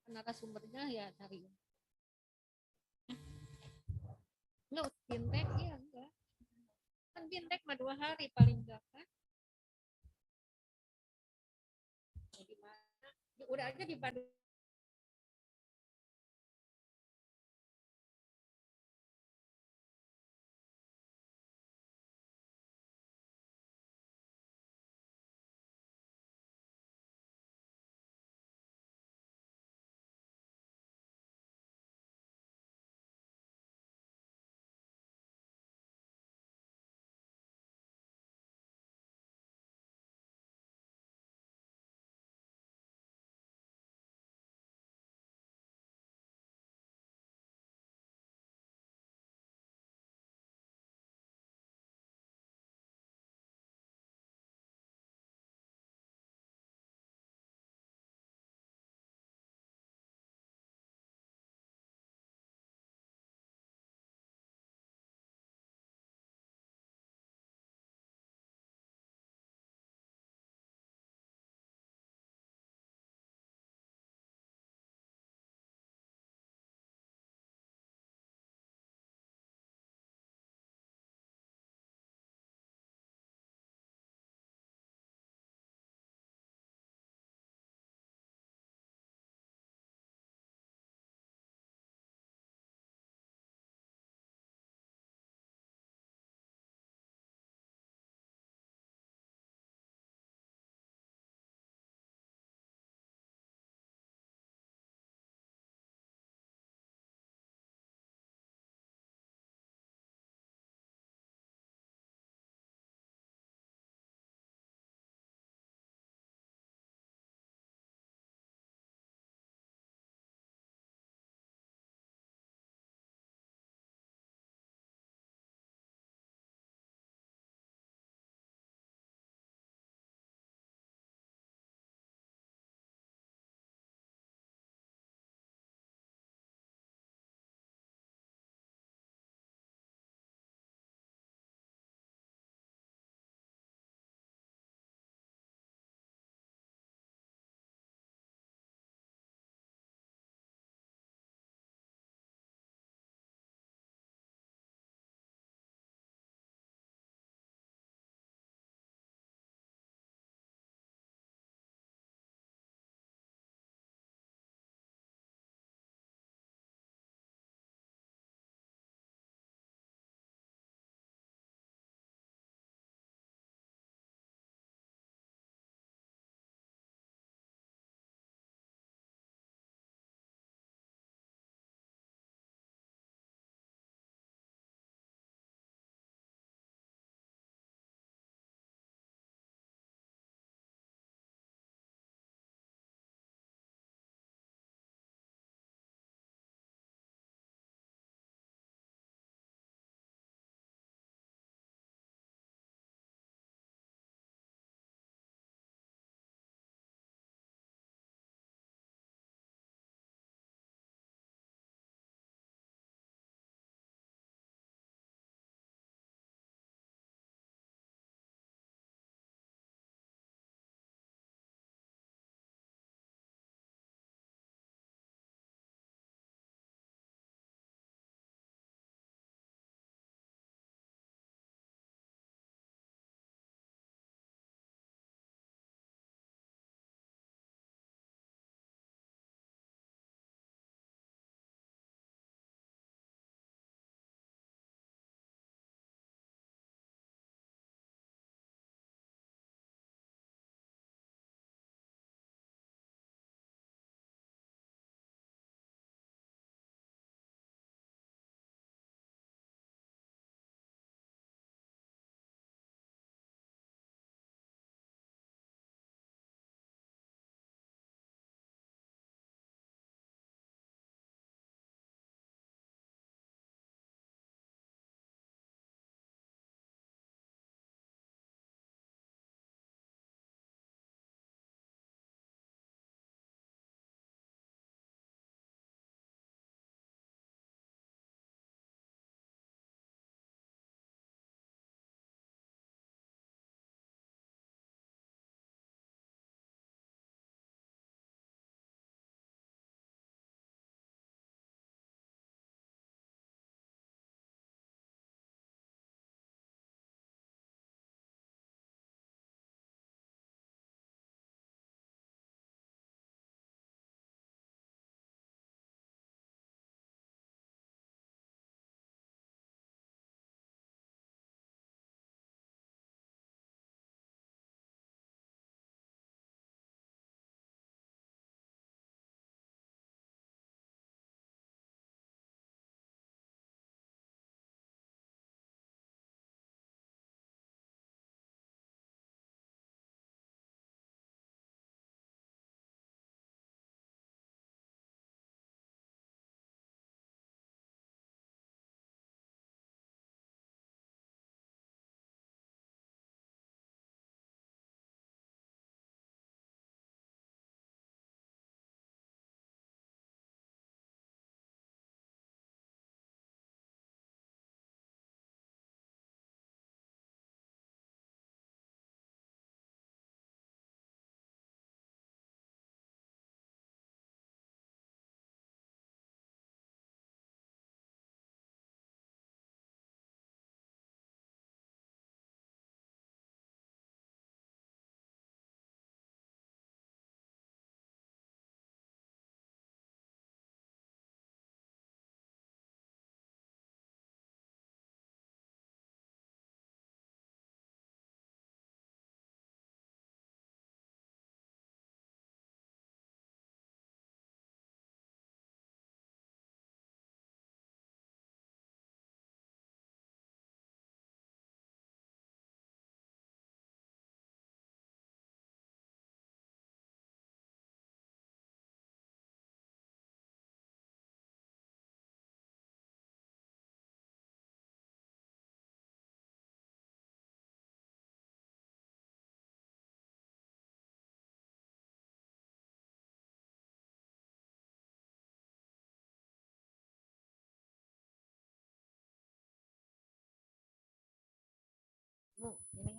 narasumbernya ya cari enggak fintech iya enggak kan fintech mah 2 hari paling enggak kan di mana udah aja di Bandung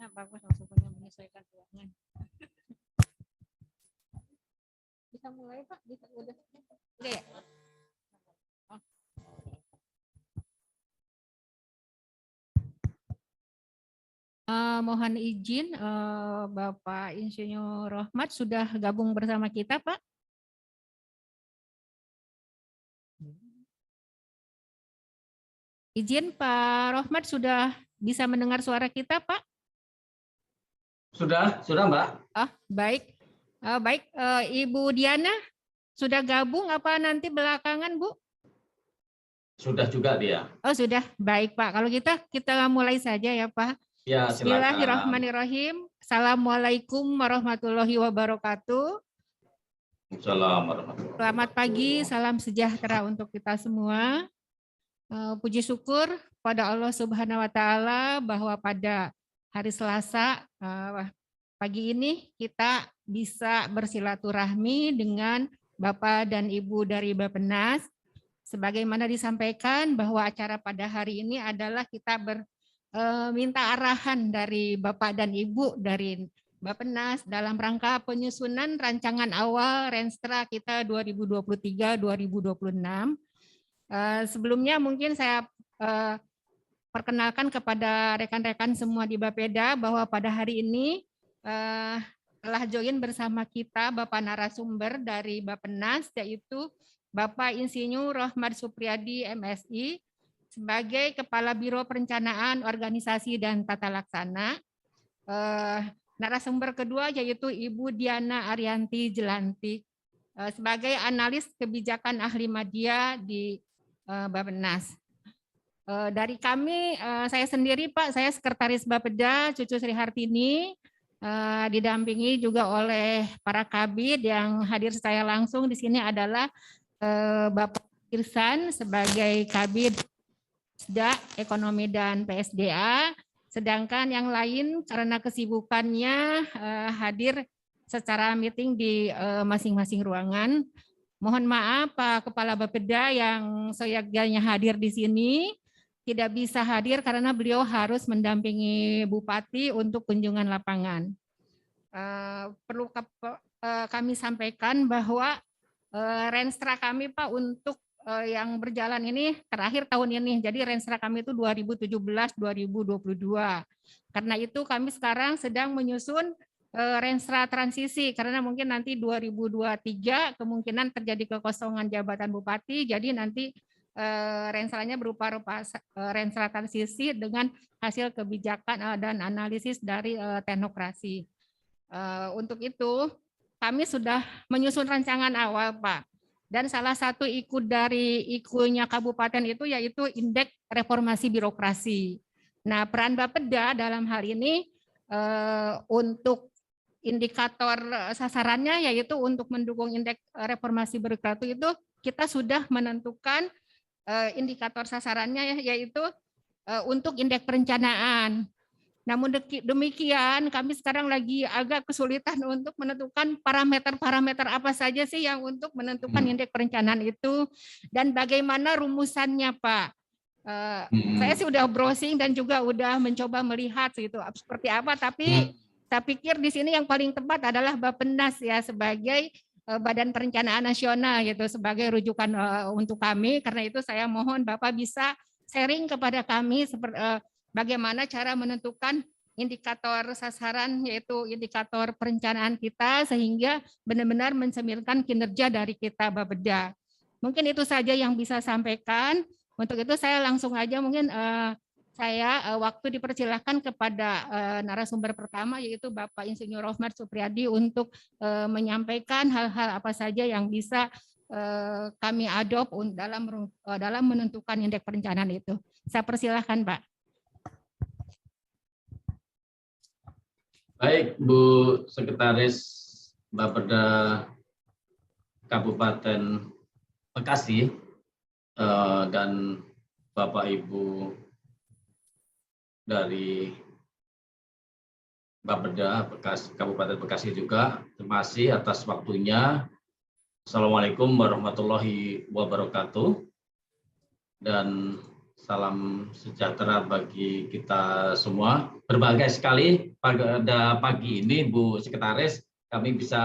Nah, bagus langsung menyesuaikan ruangan. Bisa mulai Pak? Bisa udah. Udah ya? Oh. Mohon izin Bapak Insinyur Rohmat sudah gabung bersama kita, Pak. Izin Pak Rohmat sudah bisa mendengar suara kita, Pak? Sudah Mbak. Oh, baik. Baik, Ibu Diana sudah gabung apa nanti belakangan, Bu? Sudah juga dia. Oh, sudah. Baik, Pak. Kalau kita mulai saja ya, Pak. Ya, silakan. Bismillahirrahmanirrahim. Assalamualaikum warahmatullahi wabarakatuh. Assalamualaikum. Selamat pagi, salam sejahtera untuk kita semua. Puji syukur pada Allah Subhanahu wa taala bahwa pada hari Selasa pagi ini kita bisa bersilaturahmi dengan Bapak dan Ibu dari Bappenas. Sebagaimana disampaikan bahwa acara pada hari ini adalah kita minta arahan dari Bapak dan Ibu dari Bappenas dalam rangka penyusunan rancangan awal Renstra kita 2023-2026. Sebelumnya mungkin saya perkenalkan kepada rekan-rekan semua di Bapeda bahwa pada hari ini telah join bersama kita Bapak narasumber dari Bappenas, yaitu Bapak Insinyur Rohmat Supriyadi MSI sebagai Kepala Biro Perencanaan Organisasi dan Tata Laksana. Narasumber kedua yaitu Ibu Diana Arianti Jelantik sebagai analis kebijakan ahli media di Bappenas. Dari kami, saya sendiri Pak, saya Sekretaris Bapeda, Cucu Sri Hartini, didampingi juga oleh para kabid yang hadir saya langsung di sini adalah Bapak Irsan sebagai kabid SDA, Ekonomi dan PSDA, sedangkan yang lain karena kesibukannya hadir secara meeting di masing-masing ruangan. Mohon maaf Pak Kepala Bapeda yang seyogyanya hadir di sini tidak bisa hadir karena beliau harus mendampingi Bupati untuk kunjungan lapangan. Perlu kami sampaikan bahwa Renstra kami Pak untuk yang berjalan ini terakhir tahun ini. Jadi Renstra kami itu 2017-2022. Karena itu kami sekarang sedang menyusun Renstra transisi karena mungkin nanti 2023 kemungkinan terjadi kekosongan jabatan bupati, jadi nanti renstranya berupa Renstra transisi dengan hasil kebijakan dan analisis dari teknokrasi. Untuk itu kami sudah menyusun rancangan awal Pak, dan salah satu dari ikunya kabupaten itu yaitu indeks reformasi birokrasi. Nah, peran Bapeda dalam hal ini untuk indikator sasarannya yaitu untuk mendukung indeks reformasi birokrasi itu kita sudah menentukan indikator sasarannya yaitu untuk indeks perencanaan. Namun demikian kami sekarang lagi agak kesulitan untuk menentukan parameter-parameter apa saja sih yang untuk menentukan indeks perencanaan itu dan bagaimana rumusannya Pak. Saya sih udah browsing dan juga udah mencoba melihat itu seperti apa, tapi saya pikir di sini yang paling tepat adalah Bappenas ya sebagai Badan Perencanaan Nasional gitu sebagai rujukan untuk kami. Karena itu saya mohon Bapak bisa sharing kepada kami bagaimana cara menentukan indikator sasaran yaitu indikator perencanaan kita sehingga benar-benar mencerminkan kinerja dari kita Bapeda. Mungkin itu saja yang bisa sampaikan. Untuk itu saya langsung aja mungkin saya waktu dipersilahkan kepada narasumber pertama yaitu Bapak Insinyur Rohmat Supriyadi untuk menyampaikan hal-hal apa saja yang bisa kami adopt dalam menentukan indeks perencanaan itu. Saya persilahkan Pak. Baik Bu Sekretaris Bapeda Kabupaten Bekasi dan Bapak Ibu dari Bapeda Kabupaten Bekasi juga, terima kasih atas waktunya. Assalamualaikum warahmatullahi wabarakatuh. Dan salam sejahtera bagi kita semua. Berbahagia sekali pada pagi ini, Bu Sekretaris, kami bisa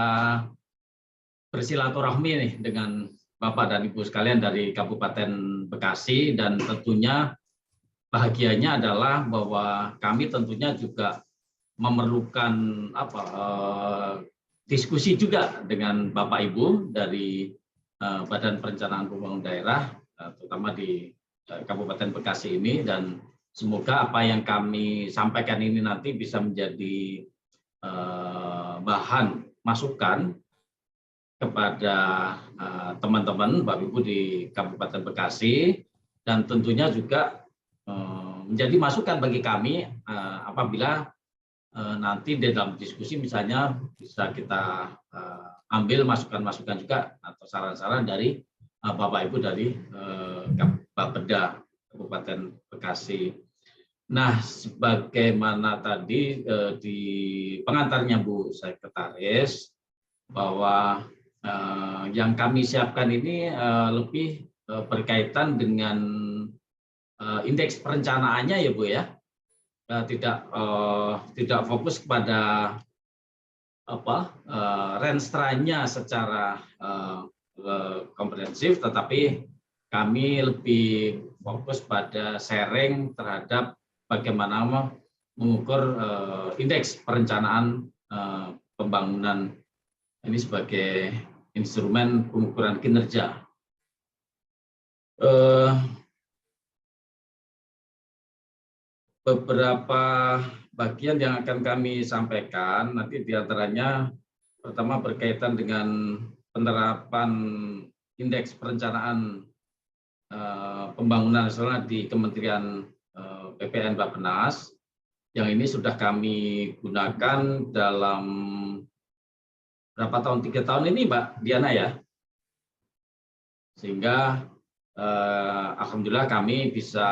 bersilaturahmi nih dengan Bapak dan Ibu sekalian dari Kabupaten Bekasi, dan tentunya bahagianya adalah bahwa kami tentunya juga memerlukan diskusi juga dengan Bapak Ibu dari Badan Perencanaan Pembangunan Daerah, terutama di Kabupaten Bekasi ini, dan semoga apa yang kami sampaikan ini nanti bisa menjadi bahan masukan kepada teman-teman Bapak Ibu di Kabupaten Bekasi, dan tentunya juga menjadi masukan bagi kami apabila nanti di dalam diskusi misalnya bisa kita ambil masukan-masukan juga atau saran-saran dari Bapak Ibu dari Bapeda Kabupaten Bekasi. Nah, sebagaimana tadi di pengantarnya Bu Sekretaris, bahwa yang kami siapkan ini lebih berkaitan dengan indeks perencanaannya ya Bu ya. Tidak fokus kepada renstranya secara komprehensif, tetapi kami lebih fokus pada sharing terhadap bagaimana mengukur indeks perencanaan pembangunan ini sebagai instrumen pengukuran kinerja. Beberapa bagian yang akan kami sampaikan nanti diantaranya pertama berkaitan dengan penerapan indeks perencanaan pembangunan nasional di Kementerian PPN Bappenas, yang ini sudah kami gunakan dalam berapa tahun, 3 tahun ini Mbak Diana ya, sehingga alhamdulillah kami bisa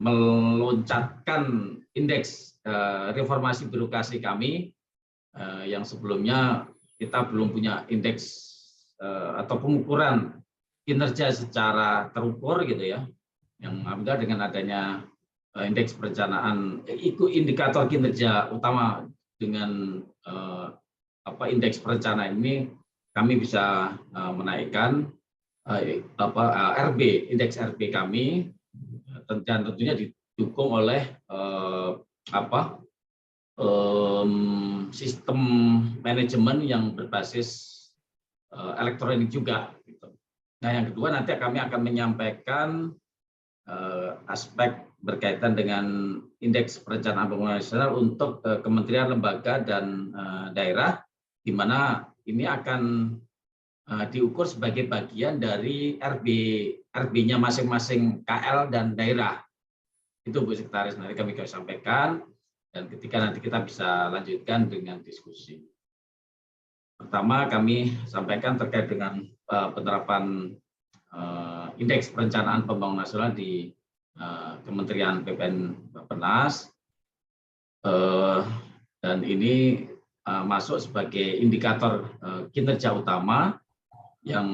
meloncatkan indeks reformasi birokrasi kami yang sebelumnya kita belum punya indeks atau pengukuran kinerja secara terukur gitu ya, yang alhamdulillah dengan adanya indeks perencanaan indikator kinerja utama dengan indeks perencanaan ini kami bisa menaikkan indeks RB kami, dan tentunya didukung oleh sistem manajemen yang berbasis elektronik juga. Nah, yang kedua nanti kami akan menyampaikan aspek berkaitan dengan indeks perencanaan pembangunan nasional untuk kementerian, lembaga, dan daerah, di mana ini akan diukur sebagai bagian dari RB-nya masing-masing KL dan daerah. Itu Bu Sekretaris, nanti kami sampaikan, dan ketika nanti kita bisa lanjutkan dengan diskusi. Pertama kami sampaikan terkait dengan penerapan indeks perencanaan pembangunan nasional di Kementerian PPN Bappenas, dan ini masuk sebagai indikator kinerja utama yang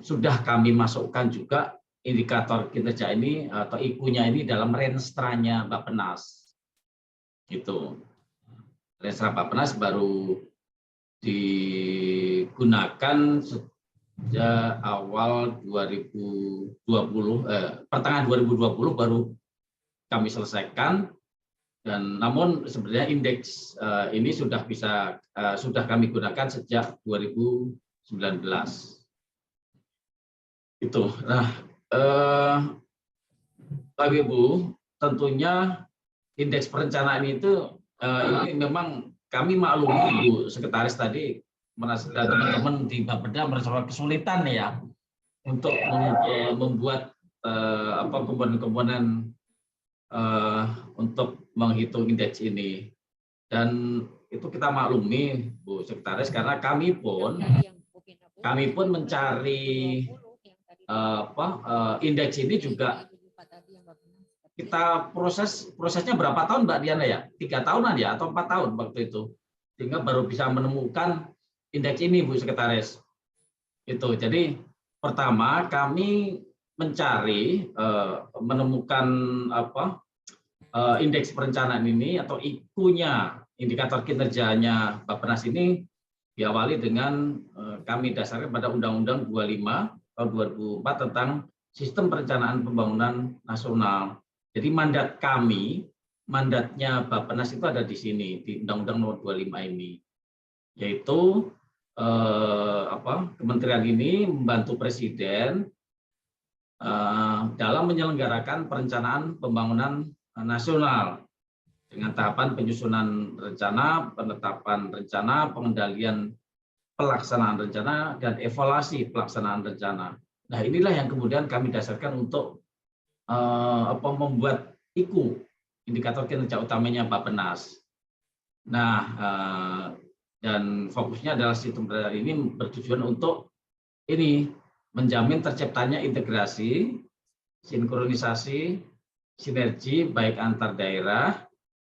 sudah kami masukkan juga indikator kinerja ini atau IKU-nya ini dalam renstranya Bappenas. Gitu. Renstra Bappenas baru digunakan sejak awal 2020, pertengahan 2020 baru kami selesaikan, dan namun sebenarnya indeks ini sudah kami gunakan sejak 2019. Itu. Nah, Bapak Ibu, tentunya indeks perencanaan itu ini memang kami maklumi Bu Sekretaris tadi, teman-teman di Bapeda merasakan kesulitan ya untuk membuat komponen-komponen untuk menghitung indeks ini, dan itu kita maklumi Bu Sekretaris, karena kami pun mencari indeks ini juga kita prosesnya berapa tahun Mbak Diana ya? 3 tahunan ya atau 4 tahun waktu itu, sehingga baru bisa menemukan indeks ini Bu Sekretaris. Itu. Jadi pertama kami mencari menemukan indeks perencanaan ini atau IKU-nya, indikator kinerjanya Bappenas ini diawali dengan kami dasarkan pada Undang-Undang 25 tahun 2004 tentang Sistem Perencanaan Pembangunan Nasional. Jadi mandatnya Bappenas itu ada di sini di Undang-Undang nomor 25 ini, yaitu kementerian ini membantu Presiden dalam menyelenggarakan perencanaan pembangunan nasional dengan tahapan penyusunan rencana, penetapan rencana, pengendalian pelaksanaan rencana, dan evaluasi pelaksanaan rencana. Nah, inilah yang kemudian kami dasarkan untuk membuat IKU, indikator kinerja utamanya Bappenas. Nah, dan fokusnya adalah sistem perencanaan ini bertujuan untuk ini menjamin terciptanya integrasi, sinkronisasi, sinergi baik antar daerah,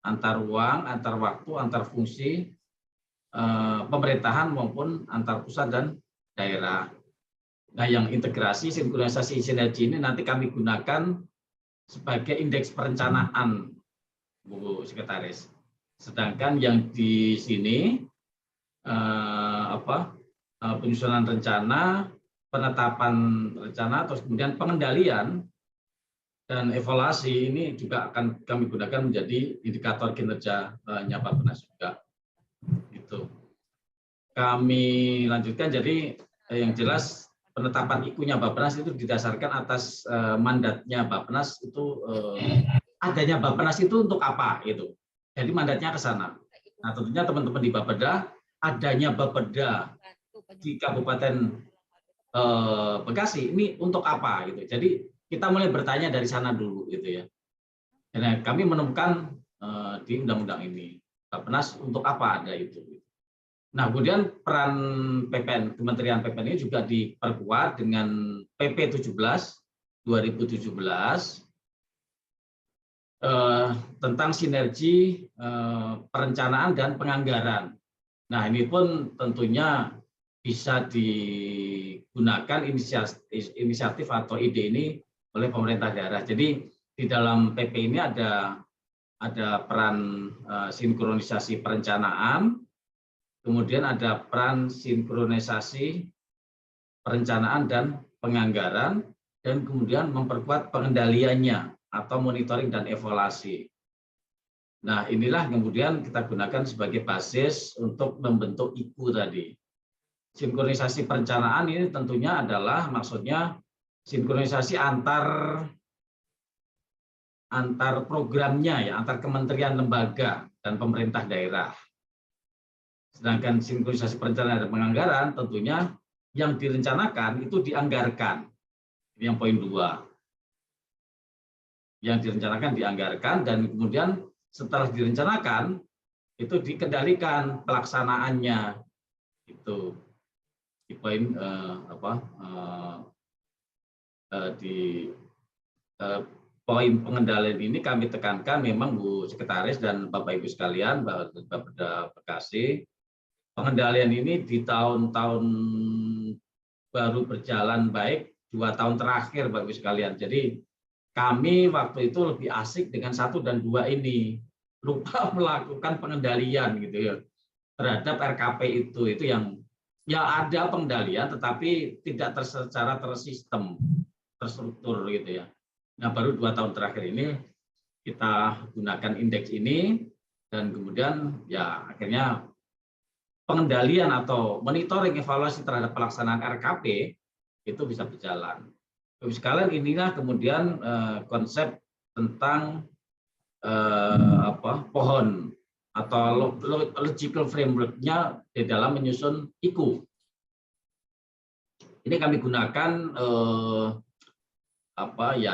antar ruang, antar waktu, antar fungsi pemerintahan maupun antar pusat dan daerah. Nah, yang integrasi, sinkronisasi, sinergi ini nanti kami gunakan sebagai indeks perencanaan, Bu Sekretaris. Sedangkan yang di sini penyusunan rencana, penetapan rencana, terus kemudian pengendalian dan evaluasi ini juga akan kami gunakan menjadi indikator kinerjanya Bappenas juga. Gitu. Kami lanjutkan, jadi yang jelas penetapan IKU-nya Bappenas itu didasarkan atas mandatnya Bappenas itu adanya Bappenas itu untuk apa itu. Jadi mandatnya ke sana. Nah, tentunya teman-teman di Bapeda, adanya Bapeda di Kabupaten Bekasi ini untuk apa gitu. Jadi kita mulai bertanya dari sana dulu gitu ya. Nah, kami menemukan di undang-undang ini Bappenas untuk apa ada itu. Nah, kemudian peran PPN, Kementerian PPN ini juga diperkuat dengan PP 17 2017 tentang sinergi perencanaan dan penganggaran. Nah, ini pun tentunya bisa digunakan inisiatif atau ide ini oleh pemerintah daerah. Jadi di dalam PP ini ada peran sinkronisasi perencanaan, kemudian ada peran sinkronisasi perencanaan dan penganggaran, dan kemudian memperkuat pengendaliannya atau monitoring dan evaluasi. Nah, inilah kemudian kita gunakan sebagai basis untuk membentuk IKU tadi. Sinkronisasi perencanaan ini tentunya adalah maksudnya sinkronisasi antar programnya ya, antar kementerian, lembaga, dan pemerintah daerah. Sedangkan sinkronisasi perencanaan dan penganggaran tentunya yang direncanakan itu dianggarkan. Ini yang poin 2. Yang direncanakan dianggarkan, dan kemudian setelah direncanakan itu dikendalikan pelaksanaannya. Itu di poin poin pengendalian ini kami tekankan memang Bu Sekretaris dan Bapak Ibu sekalian, Bapeda Bekasi, pengendalian ini di tahun-tahun baru berjalan baik 2 tahun terakhir Bapak Ibu sekalian. Jadi kami waktu itu lebih asik dengan 1 dan 2 ini, lupa melakukan pengendalian gitu ya terhadap RKP itu yang ya ada pengendalian tetapi tidak secara tersistem, terstruktur gitu ya. Nah, baru 2 tahun terakhir ini kita gunakan indeks ini, dan kemudian ya akhirnya pengendalian atau monitoring evaluasi terhadap pelaksanaan RKP itu bisa berjalan. Sekalian inilah kemudian konsep tentang pohon atau logical framework-nya di dalam menyusun IKU. Ini kami gunakan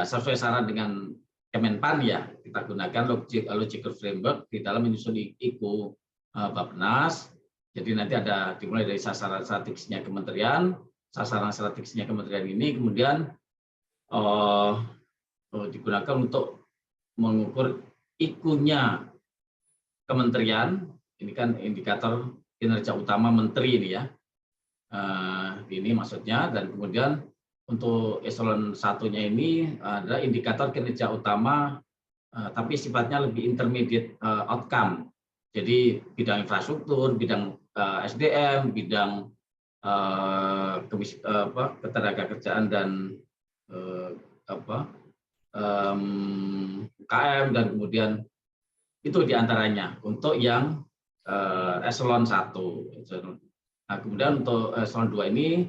sesuai saran dengan Kemenpan ya, kita gunakan logical framework di dalam menyusun IKU Bappenas. Jadi nanti ada dimulai dari sasaran strategisnya kementerian, sasaran strategisnya kementerian ini kemudian digunakan untuk mengukur IKU-nya kementerian. Ini kan indikator kinerja utama menteri ini ya. Ini maksudnya, dan kemudian untuk eselon satunya ini adalah indikator kinerja utama, tapi sifatnya lebih intermediate outcome. Jadi bidang infrastruktur, bidang SDM, bidang ketenagakerjaan dan UKM, dan kemudian itu diantaranya untuk yang eselon 1. Nah, kemudian untuk eselon 2 ini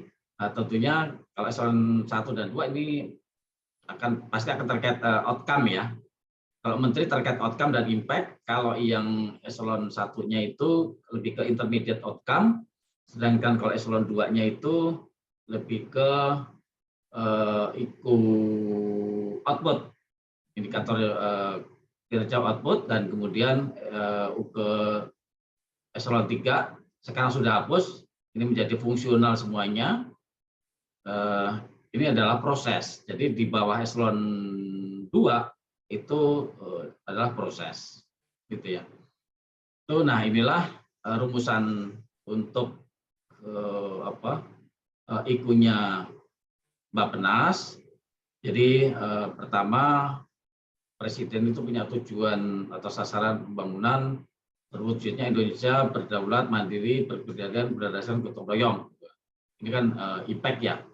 tentunya kalau eselon 1 dan 2 ini pasti akan terkait outcome ya. Kalau menteri terkait outcome dan impact, kalau yang eselon 1-nya itu lebih ke intermediate outcome, sedangkan kalau eselon 2-nya itu lebih ke output, indikator kinerja output, dan kemudian ke eselon 3 sekarang sudah hapus, ini menjadi fungsional semuanya. Ini adalah proses. Jadi di bawah eselon 2 itu adalah proses, gitu ya. Nah, inilah rumusan untuk IKU-nya Bappenas. Jadi pertama, Presiden itu punya tujuan atau sasaran pembangunan terwujudnya Indonesia berdaulat, mandiri, berberdaya, berdasarkan gotong royong. Ini kan impact ya,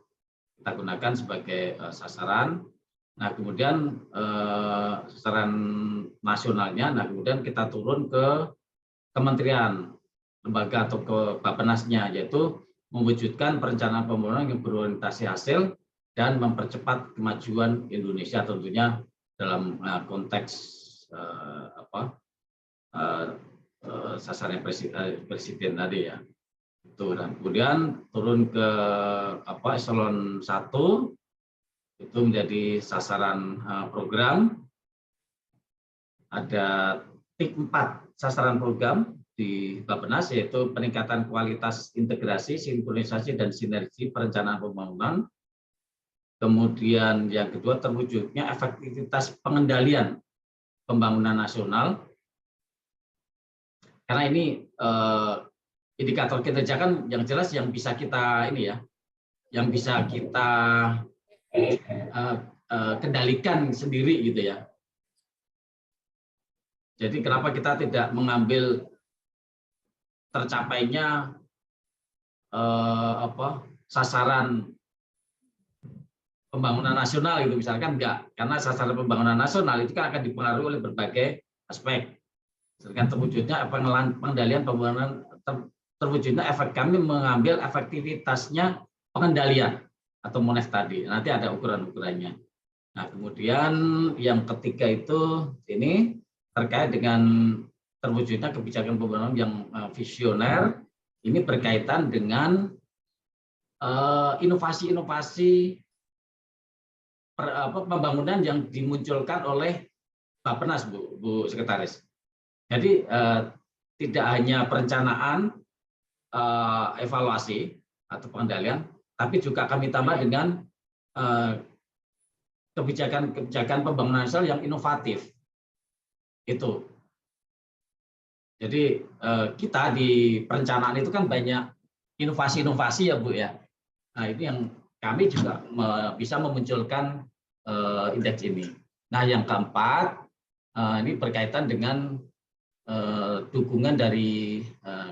kita gunakan sebagai sasaran. Nah, kemudian sasaran nasionalnya, nah kemudian kita turun ke kementerian, lembaga atau ke Bappenasnya, yaitu mewujudkan perencanaan pembangunan yang berorientasi hasil dan mempercepat kemajuan Indonesia, tentunya dalam konteks sasaran presiden tadi ya. Itu, dan kemudian turun ke eselon 1, itu menjadi sasaran program. Ada tik 4 sasaran program di Bappenas, yaitu peningkatan kualitas integrasi, sinkronisasi, dan sinergi perencanaan pembangunan. Kemudian yang kedua, terwujudnya efektivitas pengendalian pembangunan nasional. Karena ini indikator kinerja kan yang jelas yang bisa kita yang bisa kita kendalikan sendiri gitu ya. Jadi kenapa kita tidak mengambil tercapainya sasaran pembangunan nasional gitu misalkan, enggak, karena sasaran pembangunan nasional itu kan akan dipengaruhi oleh berbagai aspek. Sedangkan terwujudnya pengendalian pembangunan, terwujudnya kami mengambil efektivitasnya pengendalian atau MONEF tadi. Nanti ada ukuran-ukurannya. Nah, kemudian yang ketiga itu ini terkait dengan terwujudnya kebijakan pembangunan yang visioner. Ini berkaitan dengan inovasi-inovasi pembangunan yang dimunculkan oleh Bappenas, Bu Sekretaris. Jadi tidak hanya perencanaan, evaluasi atau pengendalian, tapi juga kami tambah dengan kebijakan pembangunan nasional yang inovatif. Itu. Jadi kita di perencanaan itu kan banyak inovasi-inovasi ya Bu ya. Nah, ini yang kami juga bisa memunculkan indeks ini. Nah, yang keempat, ini berkaitan dengan dukungan dari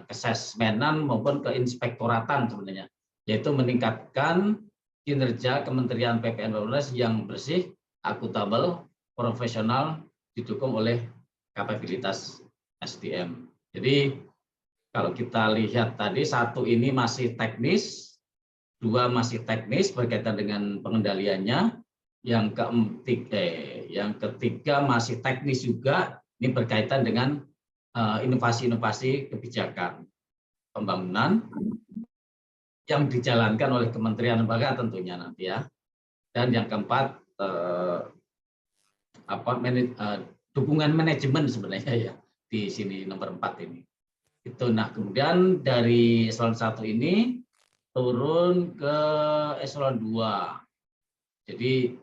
kesesmenan maupun keinspektoratan sebenarnya, yaitu meningkatkan kinerja Kementerian PPN Bappenas yang bersih, akuntabel, profesional, didukung oleh kapabilitas SDM. Jadi kalau kita lihat tadi, 1 ini masih teknis, 2 masih teknis berkaitan dengan pengendaliannya, yang ketiga masih teknis juga, ini berkaitan dengan inovasi-inovasi kebijakan pembangunan yang dijalankan oleh kementerian lembaga tentunya nanti ya. Dan yang keempat dukungan manajemen sebenarnya ya di sini nomor 4 ini. Itu. Nah, kemudian dari eselon 1 ini turun ke eselon 2. Jadi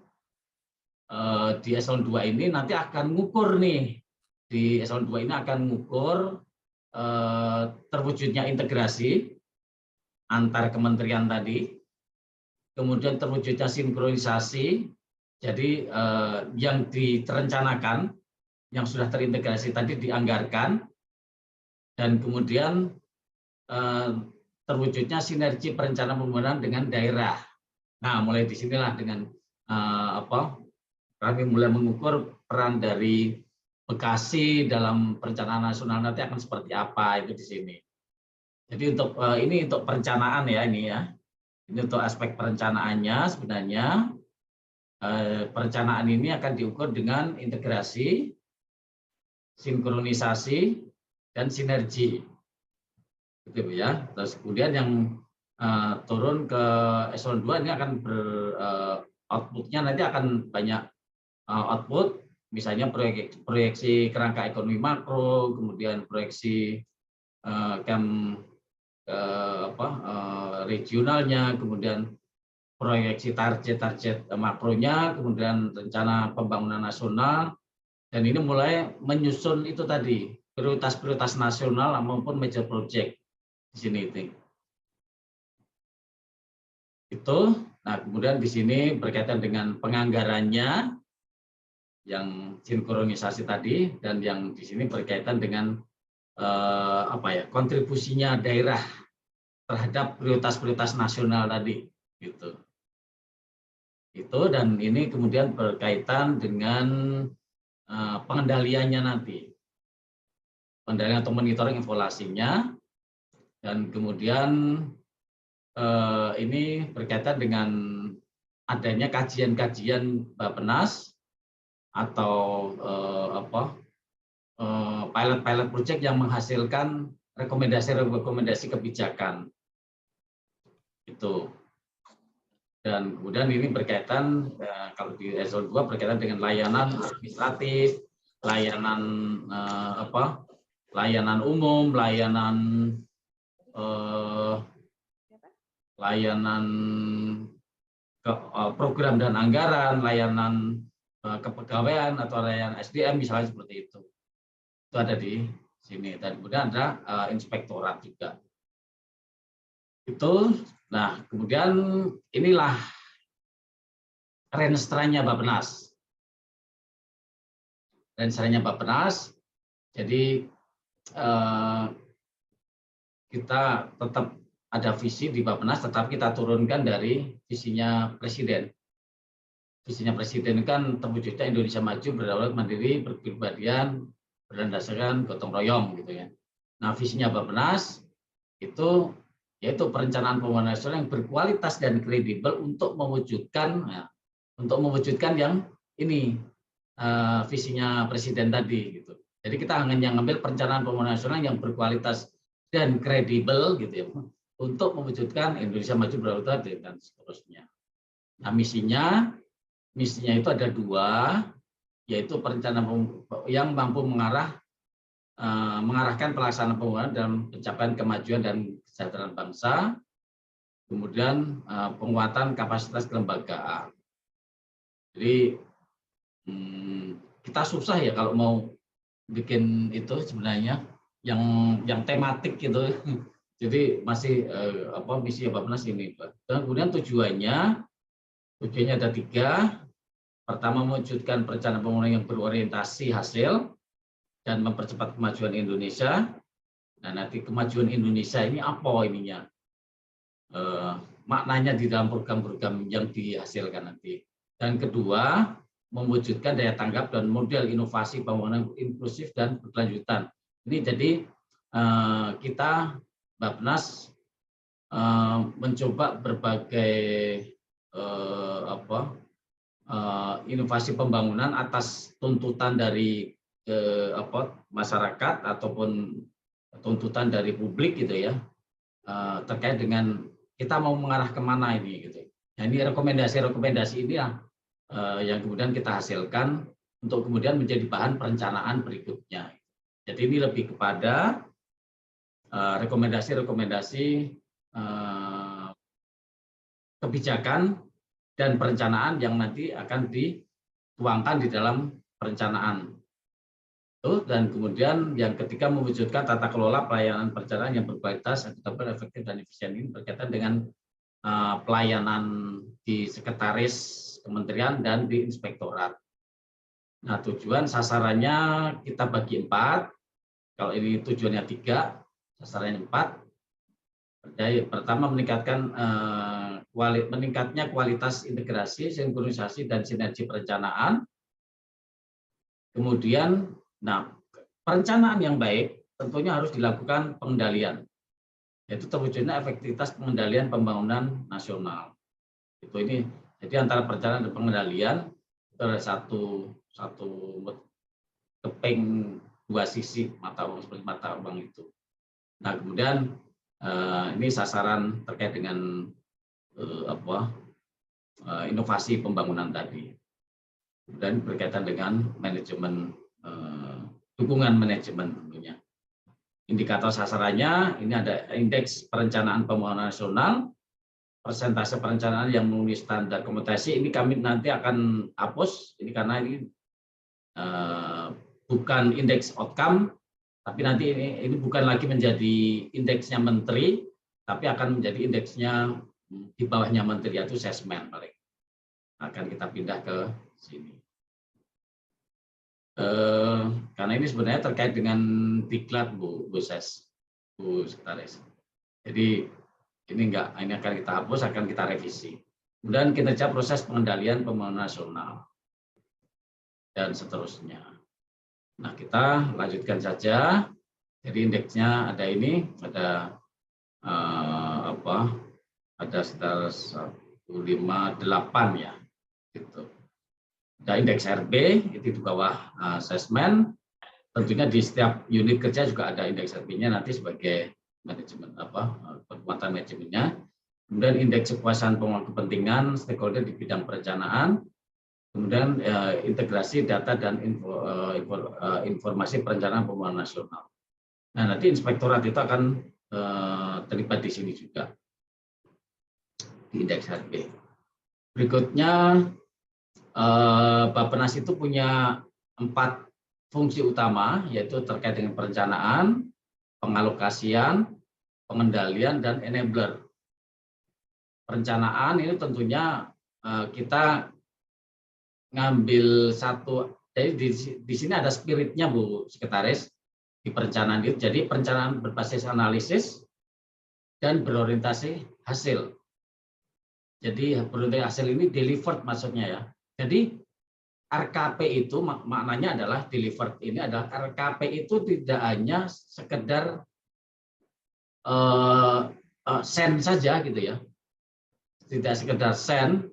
di eselon 2 ini nanti akan ngukur nih. Di eselon 2 ini akan ngukur terwujudnya integrasi antar kementerian tadi. kemudian terwujudnya sinkronisasi. Jadi yang direncanakan, yang sudah terintegrasi tadi dianggarkan, dan kemudian terwujudnya sinergi perencanaan pembangunan dengan daerah. Nah, mulai disinilah dengan kami mulai mengukur peran dari Bekasi dalam perencanaan nasional nanti akan seperti apa itu di sini. Jadi untuk ini untuk perencanaan ya ini ya. Ini untuk aspek perencanaannya sebenarnya perencanaan ini akan diukur dengan integrasi, sinkronisasi, dan sinergi. Gitu ya. Terus kemudian yang turun ke eselon 2 ini akan outputnya nanti akan banyak output, misalnya proyeksi kerangka ekonomi makro, kemudian proyeksi regionalnya, kemudian proyeksi target makronya, kemudian rencana pembangunan nasional, dan ini mulai menyusun itu tadi prioritas-prioritas nasional maupun major project di sini itu. Nah, kemudian di sini berkaitan dengan penganggarannya yang sinkronisasi tadi, dan yang di sini berkaitan dengan kontribusinya daerah terhadap prioritas-prioritas nasional tadi gitu. Itu, dan ini kemudian berkaitan dengan pengendaliannya nanti. Pengendalian atau monitoring evaluasinya, dan kemudian ini berkaitan dengan adanya kajian-kajian Bappenas atau pilot-pilot project yang menghasilkan rekomendasi-rekomendasi kebijakan itu. Dan kemudian ini berkaitan kalau di eselon 2 berkaitan dengan layanan administratif, layanan layanan umum, layanan program dan anggaran, layanan kepegawaian atau layanan SDM misalnya seperti itu. Itu ada di sini. Dan kemudian ada inspektorat juga. Itu. Nah, kemudian inilah renstranya Bappenas. Renstranya Bappenas. Jadi kita tetap ada visi di Bappenas, tetapi kita turunkan dari visinya Presiden. Visinya Presiden kan terwujudnya Indonesia maju, berdaulat, mandiri, berkepribadian, berdasarkan gotong royong gitu ya. Nah, visinya Bappenas itu yaitu perencanaan pembangunan nasional yang berkualitas dan kredibel untuk mewujudkan yang ini visinya Presiden tadi gitu. Jadi kita hanya ngambil perencanaan pembangunan nasional yang berkualitas dan kredibel gitu ya, untuk mewujudkan Indonesia maju, berdaulat, dan seterusnya. Nah, misinya itu ada 2, yaitu perencanaan yang mampu mengarahkan pelaksanaan pembangunan dalam pencapaian kemajuan dan kesejahteraan bangsa, kemudian penguatan kapasitas kelembagaan. Jadi kita susah ya kalau mau bikin itu sebenarnya yang tematik gitu. Jadi masih misi Bappenas ini, Pak. Dan kemudian tujuannya ada 3. Pertama, mewujudkan perencanaan pembangunan yang berorientasi hasil dan mempercepat kemajuan Indonesia. Nah, nanti kemajuan Indonesia ini apa ininya? Maknanya di dalam program-program yang dihasilkan nanti. Dan kedua, mewujudkan daya tanggap dan model inovasi pembangunan inklusif dan berkelanjutan. Ini jadi kita Bappenas mencoba berbagai inovasi pembangunan atas tuntutan dari masyarakat ataupun tuntutan dari publik gitu ya, terkait dengan kita mau mengarah kemana ini gitu. Nah, ini rekomendasi ini yang kemudian kita hasilkan untuk kemudian menjadi bahan perencanaan berikutnya. Jadi ini lebih kepada rekomendasi kebijakan dan perencanaan yang nanti akan dituangkan di dalam perencanaan. Dan kemudian yang ketiga, mewujudkan tata kelola pelayanan perencanaan yang berkualitas, akutabel, efektif, dan efisien. Ini berkaitan dengan pelayanan di sekretaris kementerian dan di inspektorat. Nah, tujuan sasarannya kita bagi 4. Kalau ini tujuannya 3, sasarannya 4. Pertama, meningkatnya kualitas integrasi, sinkronisasi, dan sinergi perencanaan. Kemudian, perencanaan yang baik tentunya harus dilakukan pengendalian, yaitu terwujudnya efektivitas pengendalian pembangunan nasional. Jadi antara perencanaan dan pengendalian itu ada satu keping, 2 sisi mata uang seperti mata uang itu. Nah, kemudian ini sasaran terkait dengan inovasi pembangunan tadi. Dan berkaitan dengan manajemen, dukungan manajemen tentunya. Indikator sasarannya ini ada indeks perencanaan pembangunan nasional, persentase perencanaan yang memenuhi standar kompetensi. Ini kami nanti akan hapus, ini karena ini bukan indeks outcome, tapi nanti ini bukan lagi menjadi indeksnya menteri, tapi akan menjadi indeksnya di bawahnya menteri, yaitu sesmen paling. Akan kita pindah ke sini. Karena ini sebenarnya terkait dengan diklat Bu Sekretaris. Jadi ini akan kita hapus, akan kita revisi. Kemudian kinerja proses pengendalian pembangunan nasional dan seterusnya. Nah, kita lanjutkan saja. Jadi indeksnya ada ini, ada ada sekitar 158 ya, gitu. Ada indeks RB itu di bawah asesmen. Tentunya di setiap unit kerja juga ada indeks RB-nya nanti sebagai manajemen kekuatan manajemennya. Kemudian indeks kepuasan pengelola kepentingan stakeholder di bidang perencanaan. Kemudian integrasi data dan informasi perencanaan pembangunan nasional. Nah, nanti inspektorat itu akan terlibat di sini juga di indeks RB. Berikutnya, Bappenas itu punya 4 fungsi utama, yaitu terkait dengan perencanaan, pengalokasian, pengendalian, dan enabler. Perencanaan ini tentunya kita ngambil satu, jadi di sini ada spiritnya Bu Sekretaris di perencanaan itu. Jadi perencanaan berbasis analisis dan berorientasi hasil. Jadi berorientasi hasil ini delivered maksudnya ya. Jadi RKP itu maknanya adalah delivered, ini adalah RKP itu tidak hanya sekedar send saja gitu ya, tidak sekedar send,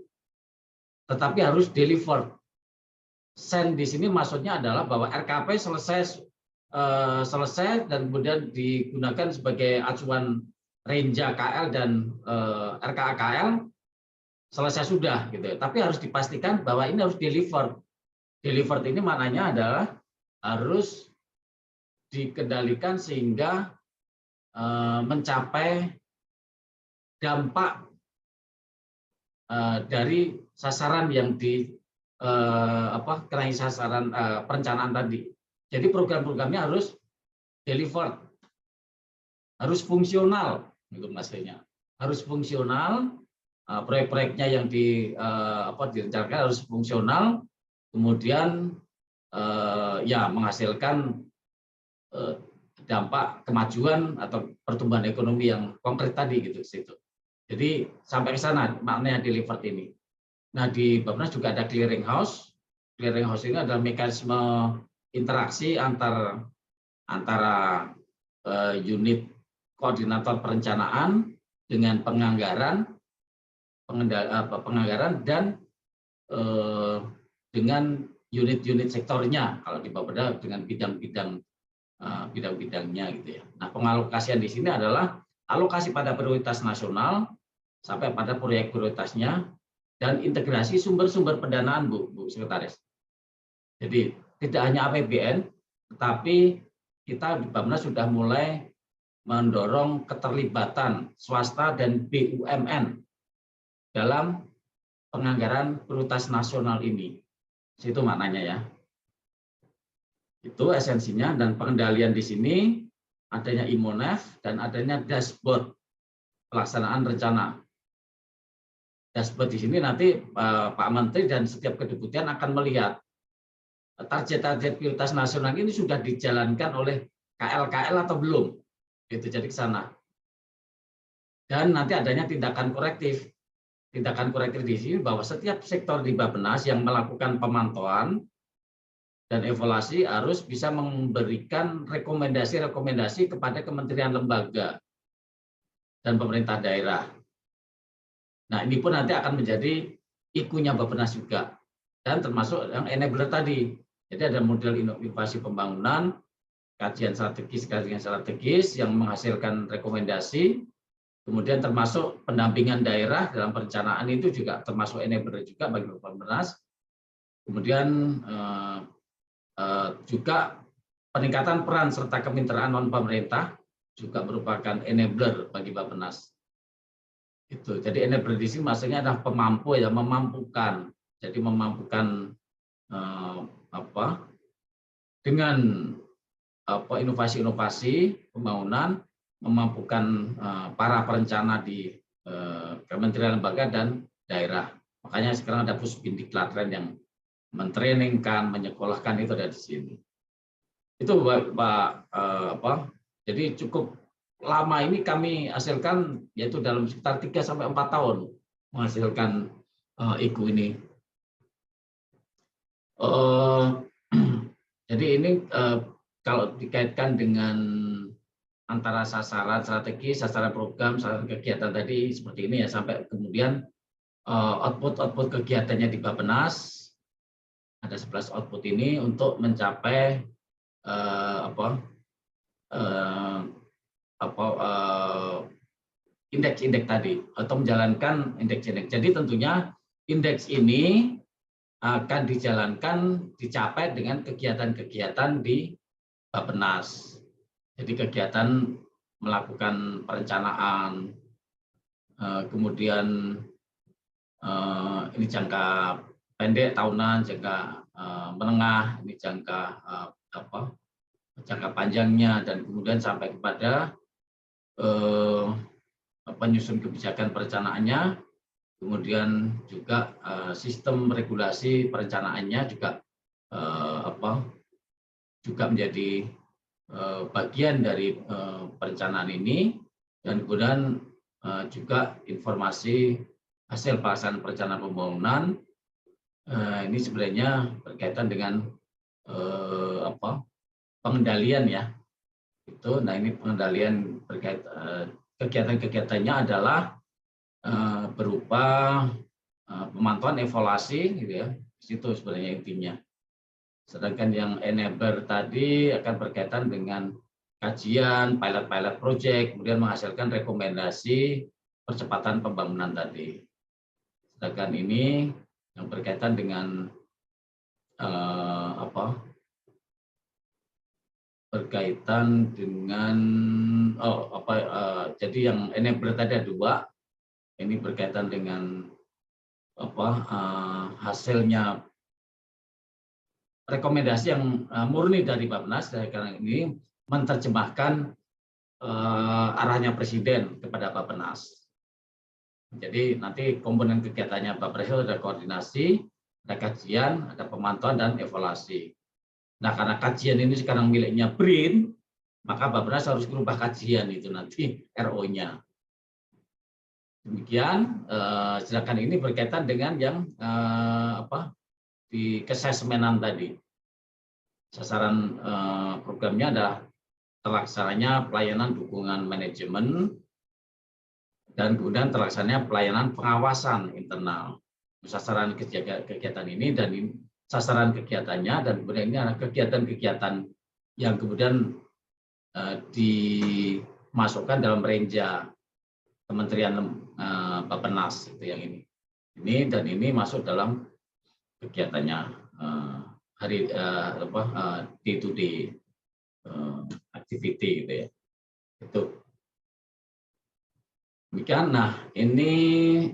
tetapi harus deliver. Send di sini maksudnya adalah bahwa RKP selesai dan kemudian digunakan sebagai acuan Renja KL dan RKA KL, selesai sudah gitu ya. Tapi harus dipastikan bahwa ini harus deliver. Delivered ini maknanya adalah harus dikendalikan sehingga mencapai dampak dari sasaran yang kenai sasaran perencanaan tadi. Jadi program-programnya harus delivered, harus fungsional, gitu maksudnya. Harus fungsional, proyek-proyeknya yang direncanakan harus fungsional. Kemudian ya menghasilkan dampak kemajuan atau pertumbuhan ekonomi yang konkret tadi gitu situ. Jadi sampai ke sana maknanya delivered ini. Nah, di Bappenas juga ada clearing house. Clearing house ini adalah mekanisme interaksi antara unit koordinator perencanaan dengan penganggaran dan dengan unit-unit sektornya, kalau di Bappenas dengan bidang-bidangnya gitu ya. Nah, pengalokasian di sini adalah alokasi pada prioritas nasional sampai pada proyek prioritasnya dan integrasi sumber-sumber pendanaan Bu Sekretaris. Jadi tidak hanya APBN, tetapi kita di Bappenas sudah mulai mendorong keterlibatan swasta dan BUMN dalam penganggaran prioritas nasional ini. Itu maknanya ya. Itu esensinya, dan pengendalian di sini adanya IMONEF dan adanya dashboard pelaksanaan rencana. dashboard di sini nanti Pak Menteri dan setiap kedeputian akan melihat target-target prioritas nasional ini sudah dijalankan oleh KL-KL atau belum, gitu. Jadi ke sana. Dan nanti adanya tindakan korektif. Tindakan korektif di sini bahwa setiap sektor di Bappenas yang melakukan pemantauan dan evaluasi harus bisa memberikan rekomendasi-rekomendasi kepada kementerian lembaga dan pemerintah daerah. Nah, ini pun nanti akan menjadi ikunya Bappenas juga. Dan termasuk yang enabler tadi. Jadi ada model inovasi pembangunan, kajian strategis yang menghasilkan rekomendasi, kemudian termasuk pendampingan daerah dalam perencanaan itu juga termasuk enabler juga bagi Bappenas. Kemudian juga peningkatan peran serta kemitraan non pemerintah juga merupakan enabler bagi Bappenas. Itu. Jadi enabler di sini maksudnya adalah pemampu, ya, memampukan. Jadi memampukan dengan inovasi-inovasi pembangunan, memampukan para perencana di kementerian lembaga dan daerah. Makanya sekarang ada Pusdiklatren yang mentrainingkan, menyekolahkan, itu ada di sini. Itu Pak, jadi cukup lama ini kami hasilkan, yaitu dalam sekitar 3-4 tahun menghasilkan IKU ini. Jadi ini kalau dikaitkan dengan antara sasaran strategi, sasaran program, sasaran kegiatan tadi seperti ini ya, sampai kemudian output kegiatannya di Bappenas ada 11 output ini untuk mencapai indeks-indeks tadi atau menjalankan indeks-indeks. Jadi tentunya indeks ini akan dicapai dengan kegiatan-kegiatan di Bappenas. Jadi kegiatan melakukan perencanaan, kemudian ini jangka pendek tahunan, jangka menengah, ini jangka panjangnya, dan kemudian sampai kepada penyusun kebijakan perencanaannya. Kemudian juga sistem regulasi perencanaannya juga juga menjadi bagian dari perencanaan ini, dan kemudian juga informasi hasil pelaksanaan perencanaan pembangunan ini sebenarnya berkaitan dengan pengendalian, ya. Itu, nah ini pengendalian berkait kegiatan-kegiatannya adalah berupa pemantauan evaluasi, gitu ya. Itu sebenarnya intinya. Sedangkan yang enabler tadi akan berkaitan dengan kajian, pilot project, kemudian menghasilkan rekomendasi percepatan pembangunan tadi. Sedangkan ini yang berkaitan dengan berkaitan dengan jadi yang enabler tadi ada 2. Ini berkaitan dengan hasilnya rekomendasi yang murni dari Bappenas, karena ini menerjemahkan arahnya Presiden kepada Bappenas. Jadi nanti komponen kegiatannya Bapak Presiden ada koordinasi, ada kajian, ada pemantauan, dan evaluasi. Nah, karena kajian ini sekarang miliknya BRIN, maka Bappenas harus merubah kajian itu nanti RO-nya. Demikian, sedangkan ini berkaitan dengan yang di kesesmenan tadi. Sasaran programnya adalah terlaksananya pelayanan dukungan manajemen, dan kemudian terlaksananya pelayanan pengawasan internal. Sasaran kegiatan ini dan sasaran kegiatannya, dan kemudian ini adalah kegiatan-kegiatan yang kemudian dimasukkan dalam renja Kementerian Bappenas, itu yang ini. Dan ini masuk dalam kegiatannya day to day activity, gitu ya. Itu. Demikian. Nah, ini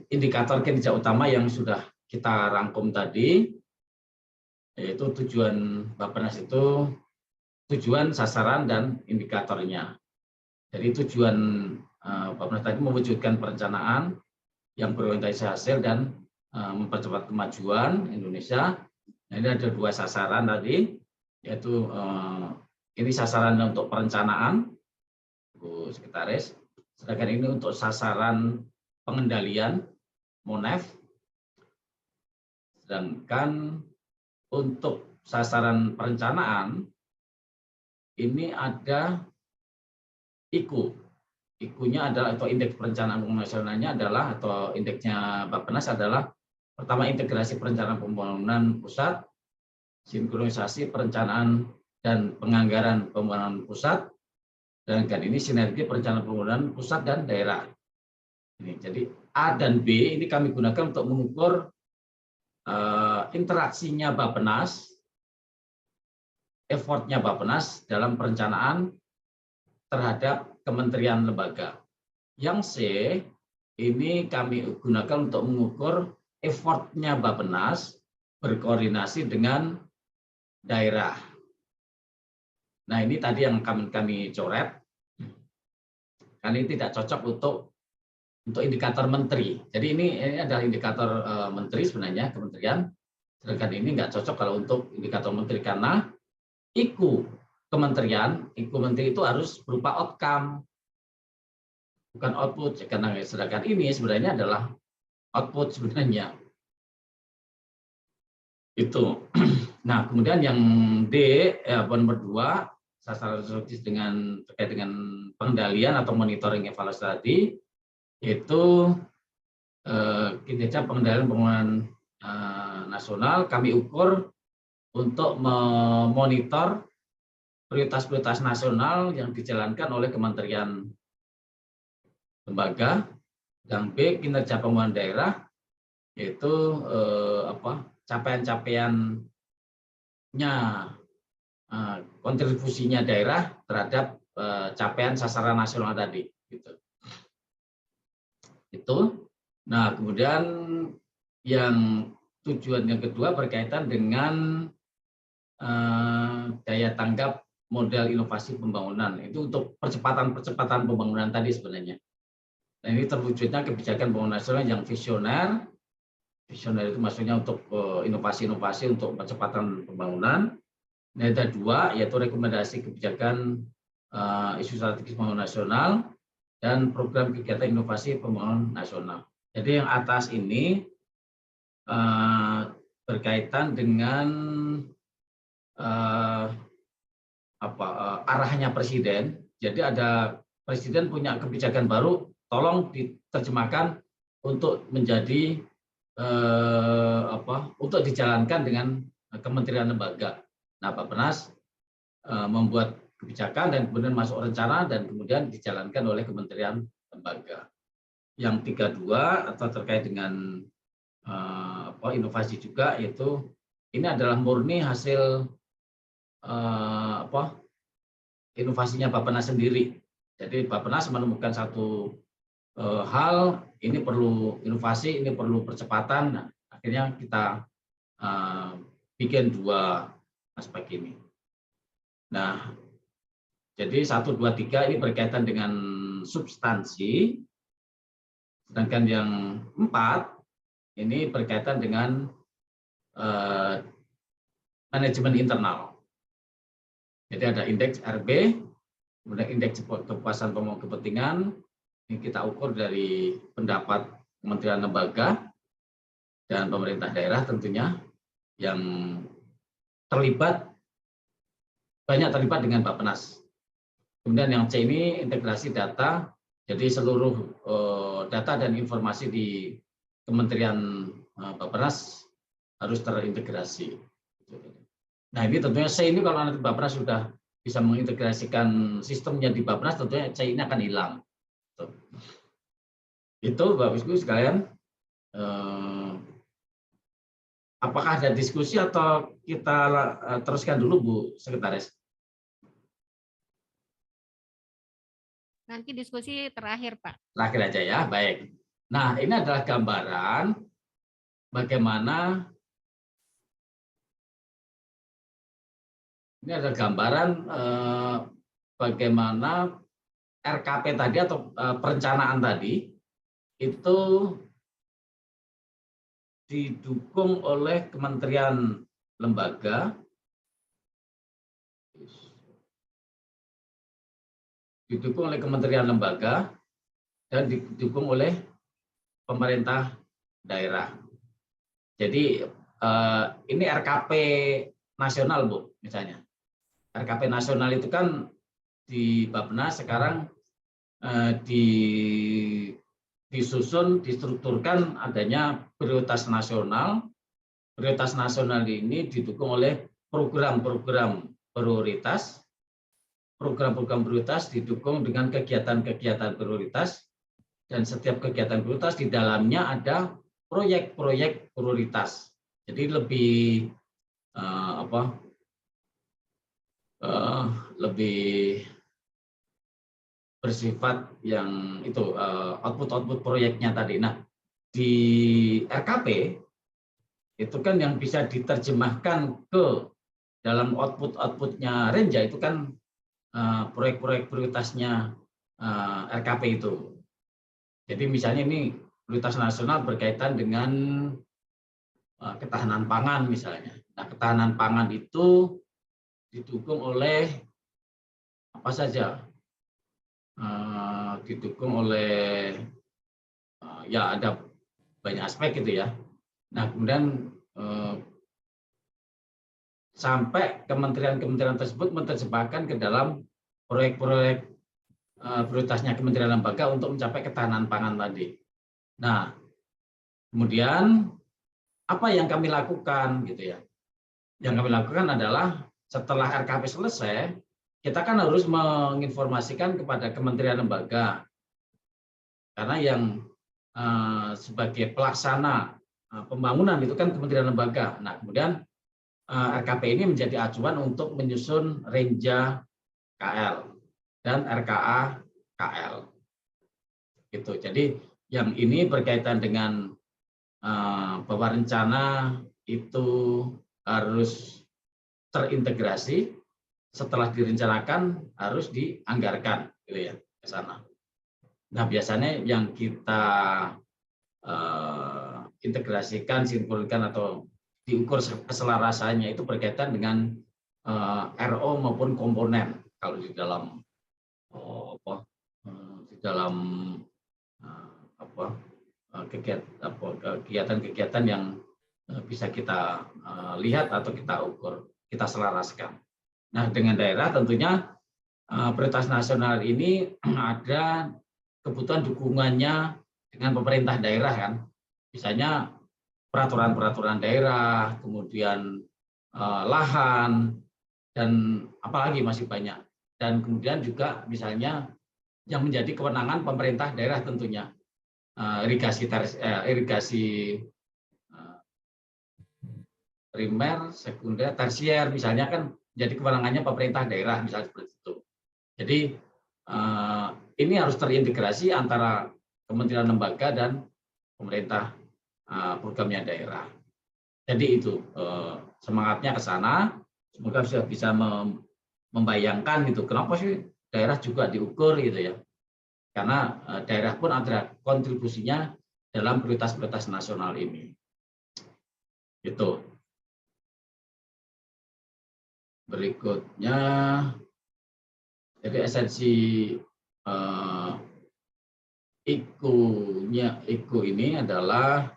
indikator kinerja utama yang sudah kita rangkum tadi, yaitu tujuan Bappenas itu tujuan, sasaran, dan indikatornya. Jadi tujuan Bappenas tadi mewujudkan perencanaan yang berorientasi hasil dan mempercepat kemajuan Indonesia. Nah, ini ada 2 sasaran tadi, yaitu ini sasaran untuk perencanaan, Bu Sekretaris. Sedangkan ini untuk sasaran pengendalian, MONEF. Sedangkan untuk sasaran perencanaan, ini ada IKU. IKU-nya adalah, atau Indeks Perencanaan Pembangunan Nasionalnya adalah, atau indeksnya Bappenas adalah, pertama integrasi perencanaan pembangunan pusat, sinkronisasi perencanaan dan penganggaran pembangunan pusat, dan ini sinergi perencanaan pembangunan pusat dan daerah. Ini, jadi A dan B ini kami gunakan untuk mengukur interaksinya Bappenas, effortnya Bappenas dalam perencanaan terhadap kementerian lembaga. Yang C ini kami gunakan untuk mengukur effortnya Bappenas berkoordinasi dengan daerah. Nah, ini tadi yang kami coret. Karena ini tidak cocok untuk indikator menteri. Jadi ini adalah indikator menteri sebenarnya, kementerian. Sedangkan ini nggak cocok kalau untuk indikator menteri, karena IKU kementerian, IKU menteri itu harus berupa outcome, bukan output. Karena sedangkan ini sebenarnya adalah output sebenarnya. Itu. Nah, kemudian yang D, nomor 2, sasaran strategis terkait dengan pengendalian atau monitoring evaluasi tadi, yaitu kinerja pengendalian pembangunan nasional. Kami ukur untuk memonitor prioritas-prioritas nasional yang dijalankan oleh kementerian lembaga. Yang B, kinerja pembangunan daerah, yaitu capaian-capaiannya, kontribusinya daerah terhadap capaian sasaran nasional tadi. Gitu. Itu. Nah, kemudian yang tujuan yang kedua berkaitan dengan daya tanggap model inovasi pembangunan. Itu untuk percepatan pembangunan tadi sebenarnya. Nah, ini terwujudnya kebijakan pembangunan nasional yang visioner. Visioner itu maksudnya untuk inovasi-inovasi untuk percepatan pembangunan. Nah, ada 2, yaitu rekomendasi kebijakan isu strategis pembangunan nasional dan program kegiatan inovasi pembangunan nasional. Jadi yang atas ini berkaitan dengan arahnya presiden. Jadi ada presiden punya kebijakan baru, tolong diterjemahkan untuk menjadi untuk dijalankan dengan kementerian lembaga. Nah, Bappenas membuat kebijakan dan kemudian masuk rencana dan kemudian dijalankan oleh kementerian lembaga. Yang 32 atau terkait dengan inovasi juga, yaitu ini adalah murni hasil inovasinya Bappenas sendiri. Jadi Bappenas menemukan satu hal, ini perlu inovasi, ini perlu percepatan. Nah, akhirnya kita bikin 2 aspek ini. Nah, jadi 1, 2, 3 ini berkaitan dengan substansi. Sedangkan yang 4 ini berkaitan dengan manajemen internal. Jadi ada indeks RB, kemudian indeks kepuasan pemangku kepentingan. Ini kita ukur dari pendapat kementerian lembaga dan pemerintah daerah tentunya yang banyak terlibat dengan Bappenas. Kemudian yang C ini integrasi data, jadi seluruh data dan informasi di Kementerian Bappenas harus terintegrasi. Nah, ini tentunya C ini kalau nanti Bappenas sudah bisa mengintegrasikan sistemnya di Bappenas, tentunya C ini akan hilang. Itu Bapak Ibu sekalian. Apakah ada diskusi atau kita teruskan dulu, Bu Sekretaris? Nanti diskusi terakhir, Pak. Terakhir aja ya, baik. Nah, ini adalah gambaran bagaimana bagaimana RKP tadi atau perencanaan tadi itu didukung oleh kementerian lembaga, dan didukung oleh pemerintah daerah. Jadi ini RKP nasional, Bu, misalnya. RKP nasional itu kan di Bappenas sekarang disusun, distrukturkan adanya prioritas nasional. Prioritas nasional ini didukung oleh program-program prioritas. Program-program prioritas didukung dengan kegiatan-kegiatan prioritas, dan setiap kegiatan prioritas di dalamnya ada proyek-proyek prioritas. Jadi lebih lebih bersifat yang itu output proyeknya tadi. Nah, di RKP itu kan yang bisa diterjemahkan ke dalam outputnya Renja itu kan proyek-proyek prioritasnya RKP itu. Jadi misalnya ini prioritas nasional berkaitan dengan ketahanan pangan misalnya. Nah, ketahanan pangan itu didukung oleh apa saja? Didukung oleh ya ada banyak aspek gitu ya. Nah, kemudian sampai kementerian-kementerian tersebut menerjemahkan ke dalam proyek-proyek prioritasnya kementerian lembaga untuk mencapai ketahanan pangan tadi. Nah, kemudian apa yang kami lakukan gitu ya? Yang kami lakukan adalah setelah RKP selesai, kita kan harus menginformasikan kepada kementerian lembaga, karena yang sebagai pelaksana pembangunan itu kan kementerian lembaga. Nah, kemudian RKP ini menjadi acuan untuk menyusun Renja KL dan RKA KL. Gitu. Jadi yang ini berkaitan dengan bahwa rencana itu harus terintegrasi, setelah direncanakan harus dianggarkan gitu ya ke sana. Nah, biasanya yang kita integrasikan, sinkronkan atau diukur keselarasannya itu berkaitan dengan RO maupun komponen. Kalau di dalam kegiatan-kegiatan yang bisa kita lihat atau kita ukur, kita selaraskan. Nah, dengan daerah tentunya prioritas nasional ini ada kebutuhan dukungannya dengan pemerintah daerah kan. Misalnya peraturan-peraturan daerah, kemudian lahan, dan apalagi masih banyak. Dan kemudian juga misalnya yang menjadi kewenangan pemerintah daerah tentunya. Irigasi primer, sekunder, tersier misalnya kan jadi kewenangannya pemerintah daerah misalnya seperti itu. Jadi ini harus terintegrasi antara kementerian lembaga dan pemerintah programnya daerah. Jadi itu semangatnya ke sana. Semoga sudah bisa membayangkan gitu kenapa sih daerah juga diukur gitu ya. Karena daerah pun ada kontribusinya dalam prioritas-prioritas nasional ini. Itu. Berikutnya, jadi esensi IKU ini adalah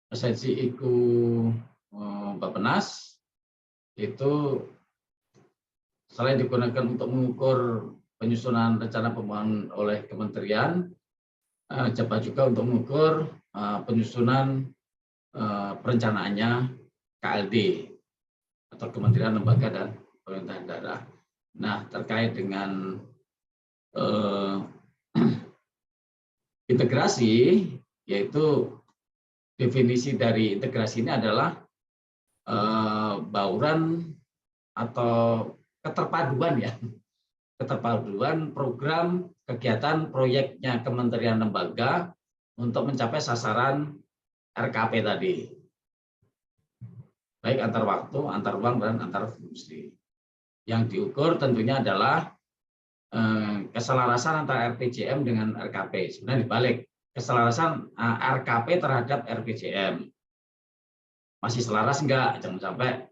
esensi IKU Bappenas itu selain digunakan untuk mengukur penyusunan rencana pembangunan oleh kementerian, dapat juga untuk mengukur penyusunan perencanaannya KLD atau Kementerian Lembaga dan Pemerintahan Daerah. Nah, terkait dengan integrasi, yaitu definisi dari integrasi ini adalah bauran atau keterpaduan ya, keterpaduan program, kegiatan, proyeknya kementerian lembaga untuk mencapai sasaran RKP tadi, baik antar waktu, antar ruang, dan antar fungsi. Yang diukur tentunya adalah keselarasan antara RPJM dengan RKP. Sebenarnya dibalik, keselarasan RKP terhadap RPJM. Masih selaras enggak? Jangan sampai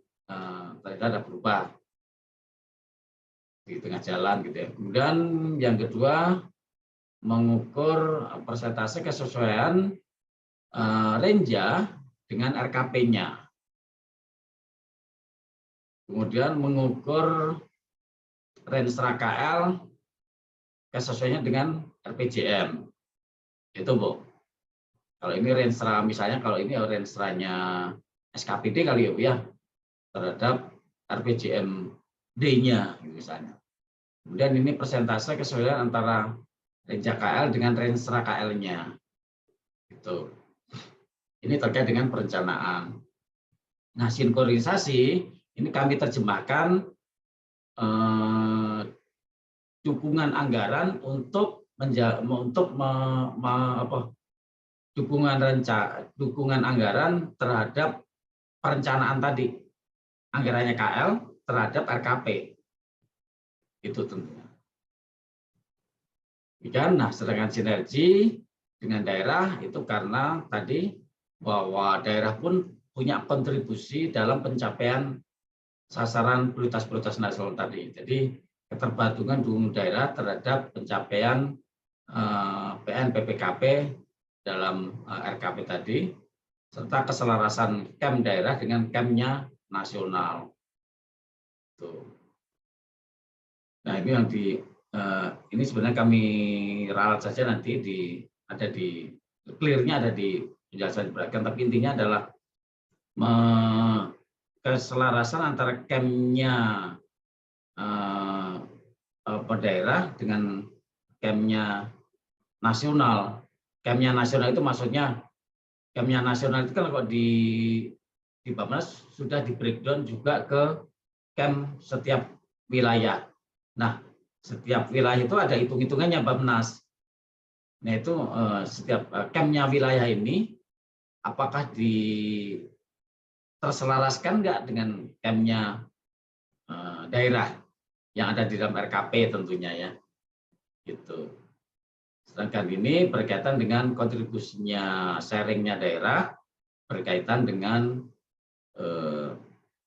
ternyata ada berubah di tengah jalan gitu ya. Kemudian yang kedua, mengukur persentase kesesuaian Renja dengan RKP-nya. Kemudian mengukur Renstra KL kesesuaiannya dengan RPJM. Itu, Bu. Kalau ini Renstra, misalnya kalau ini Renstranya SKPD kali ya, terhadap RPJMD-nya misalnya. Kemudian ini persentase kesesuaian antara Renja KL dengan Renstra KL-nya. Gitu. Ini terkait dengan perencanaan. Nah, sinkronisasi ini kami terjemahkan dukungan anggaran untuk dukungan anggaran terhadap perencanaan tadi, anggarannya KL terhadap RKP. Itu tentunya. Nah, sedangkan sinergi dengan daerah itu karena tadi bahwa daerah pun punya kontribusi dalam pencapaian sasaran prioritas nasional tadi. Jadi ketergantungan dukungan daerah terhadap pencapaian PN PPKP dalam RKP tadi, serta keselarasan KEM daerah dengan KEM-nya nasional. Tuh. Nah, ini yang ini sebenarnya kami ralat saja nanti ada di clear-nya ada di penjelasan diberikan, tapi intinya adalah keselarasan antara KEM-nya daerah dengan KEM-nya nasional. KEM-nya nasional itu maksudnya KEM-nya nasional itu kan kalau di Bappenas sudah di breakdown juga ke KEM setiap wilayah. Nah, setiap wilayah itu ada hitung-hitungannya Bappenas. Nah, itu setiap KEM-nya wilayah ini apakah terselaraskan nggak dengan KEM-nya daerah yang ada di dalam RKP tentunya ya. Gitu. Sedangkan ini berkaitan dengan kontribusinya sharingnya daerah berkaitan dengan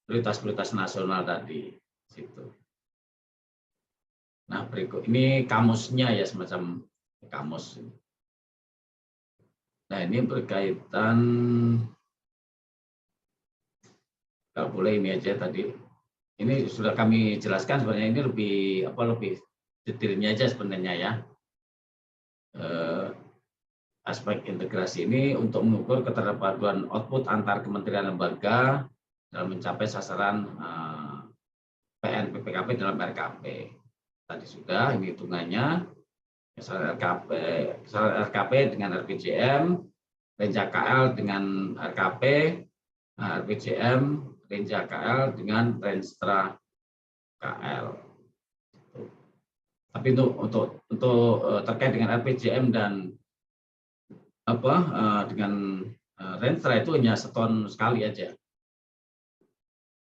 prioritas-prioritas nasional tadi. Situ. Nah, berikut ini kamusnya ya, semacam kamus. Nah, ini berkaitan, kalau boleh ini aja tadi. Ini sudah kami jelaskan sebenarnya, ini lebih detailnya aja sebenarnya ya. Aspek integrasi ini untuk mengukur keterpaduan output antar kementerian lembaga dalam mencapai sasaran PN PPKP dalam RKP. Tadi sudah ini hitungannya, sasaran RKP dengan RPJM, Renja KL dengan RKP, RPJM, Renja KL dengan Renstra KL. Tapi untuk terkait dengan RPJM dan dengan Renstra itu hanya setahun sekali aja.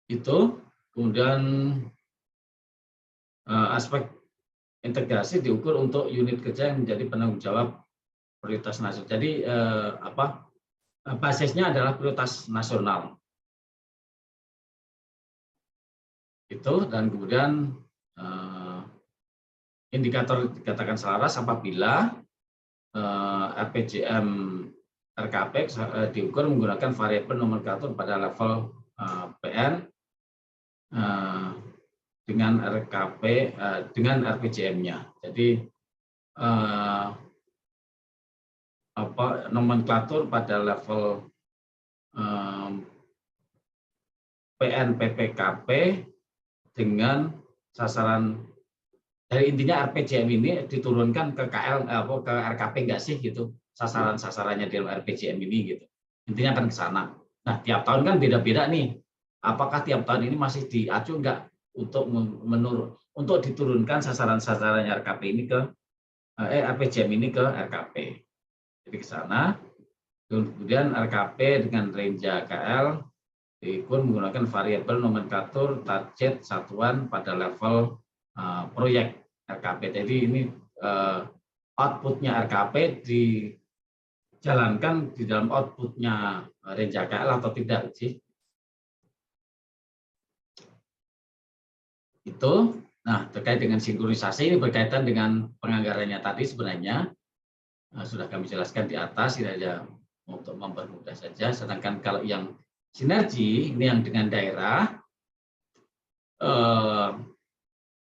Itu kemudian aspek integrasi diukur untuk unit kerja yang menjadi penanggung jawab prioritas nasional. Jadi basisnya adalah prioritas nasional. Itu dan kemudian indikator dikatakan selaras apabila RPJM RKP diukur menggunakan variabel nomenklatur pada level PN dengan RKP dengan RPJM-nya. Jadi nomenklatur pada level PN PPKP dengan sasaran, dari intinya RPJM ini diturunkan ke KL ke RKP enggak sih gitu, sasaran-sasarannya di RPJM ini gitu. Intinya akan ke sana. Nah, tiap tahun kan beda-beda nih. Apakah tiap tahun ini masih diacu enggak untuk diturunkan sasaran-sasarannya RKP ini ke RPJM ini ke RKP. Jadi ke sana. Kemudian RKP dengan Renja KL diukur menggunakan variabel nomenklatur target satuan pada level proyek RKP. Jadi ini outputnya RKP dijalankan di dalam outputnya range AKL atau tidak sih? Itu. Nah, terkait dengan sinkronisasi ini berkaitan dengan penganggarannya tadi sebenarnya sudah kami jelaskan di atas, ini aja untuk mempermudah saja. Sedangkan kalau yang sinergi ini yang dengan daerah,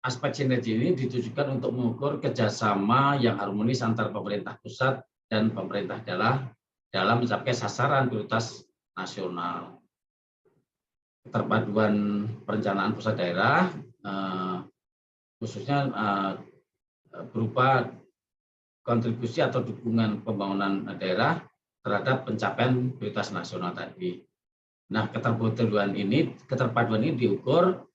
aspek sinergi ini ditujukan untuk mengukur kerjasama yang harmonis antar pemerintah pusat dan pemerintah dalam mencapai sasaran prioritas nasional. Keterpaduan perencanaan pusat daerah khususnya berupa kontribusi atau dukungan pembangunan daerah terhadap pencapaian prioritas nasional tadi. Nah, keterpaduan ini diukur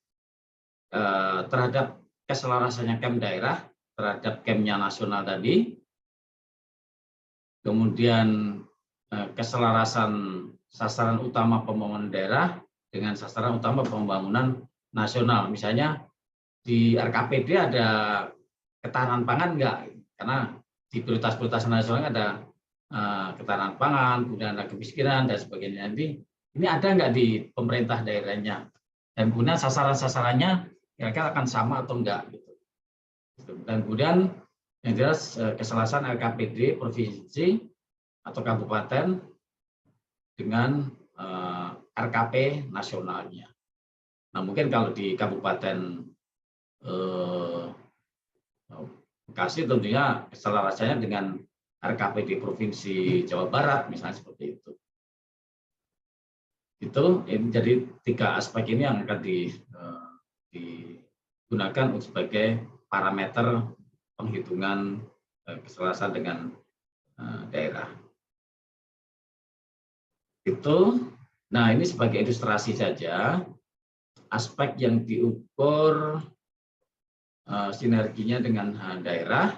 terhadap keselarasannya KEM daerah terhadap KEM-nya nasional tadi, kemudian keselarasan sasaran utama pembangunan daerah dengan sasaran utama pembangunan nasional. Misalnya di RKPD ada ketahanan pangan enggak? Karena di prioritas-prioritas nasional ada ketahanan pangan, kemudian ada kemiskinan dan sebagainya. Jadi ini ada enggak di pemerintah daerahnya? Dan kemudian sasaran-sasarannya kira-kira akan sama atau enggak gitu. Dan kemudian yang jelas keselarasan RKPD provinsi atau kabupaten dengan RKP nasionalnya. Nah, mungkin kalau di Kabupaten Bekasi tentunya keselarasannya dengan RKPD Provinsi Jawa Barat misalnya seperti itu. Ini jadi 3 aspek ini yang akan digunakan sebagai parameter penghitungan keselarasan dengan daerah. Nah, ini sebagai ilustrasi saja aspek yang diukur sinerginya dengan daerah.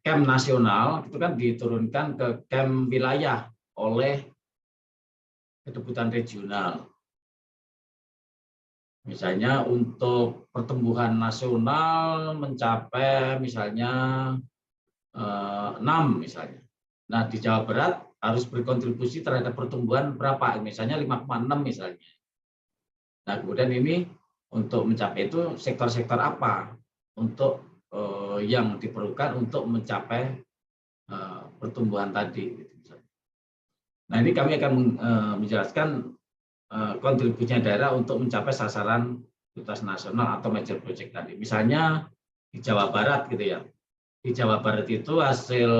KEM nasional itu kan diturunkan ke KEM wilayah oleh kedeputan regional. Misalnya untuk pertumbuhan nasional mencapai misalnya 6 misalnya. Nah, di Jawa Barat harus berkontribusi terhadap pertumbuhan berapa? Misalnya 5,6 misalnya. Nah, kemudian ini untuk mencapai itu sektor-sektor apa untuk yang diperlukan untuk mencapai pertumbuhan tadi. Nah, ini kami akan menjelaskan kontribusinya daerah untuk mencapai sasaran prioritas nasional atau major project tadi. Misalnya di Jawa Barat gitu ya. Di Jawa Barat itu hasil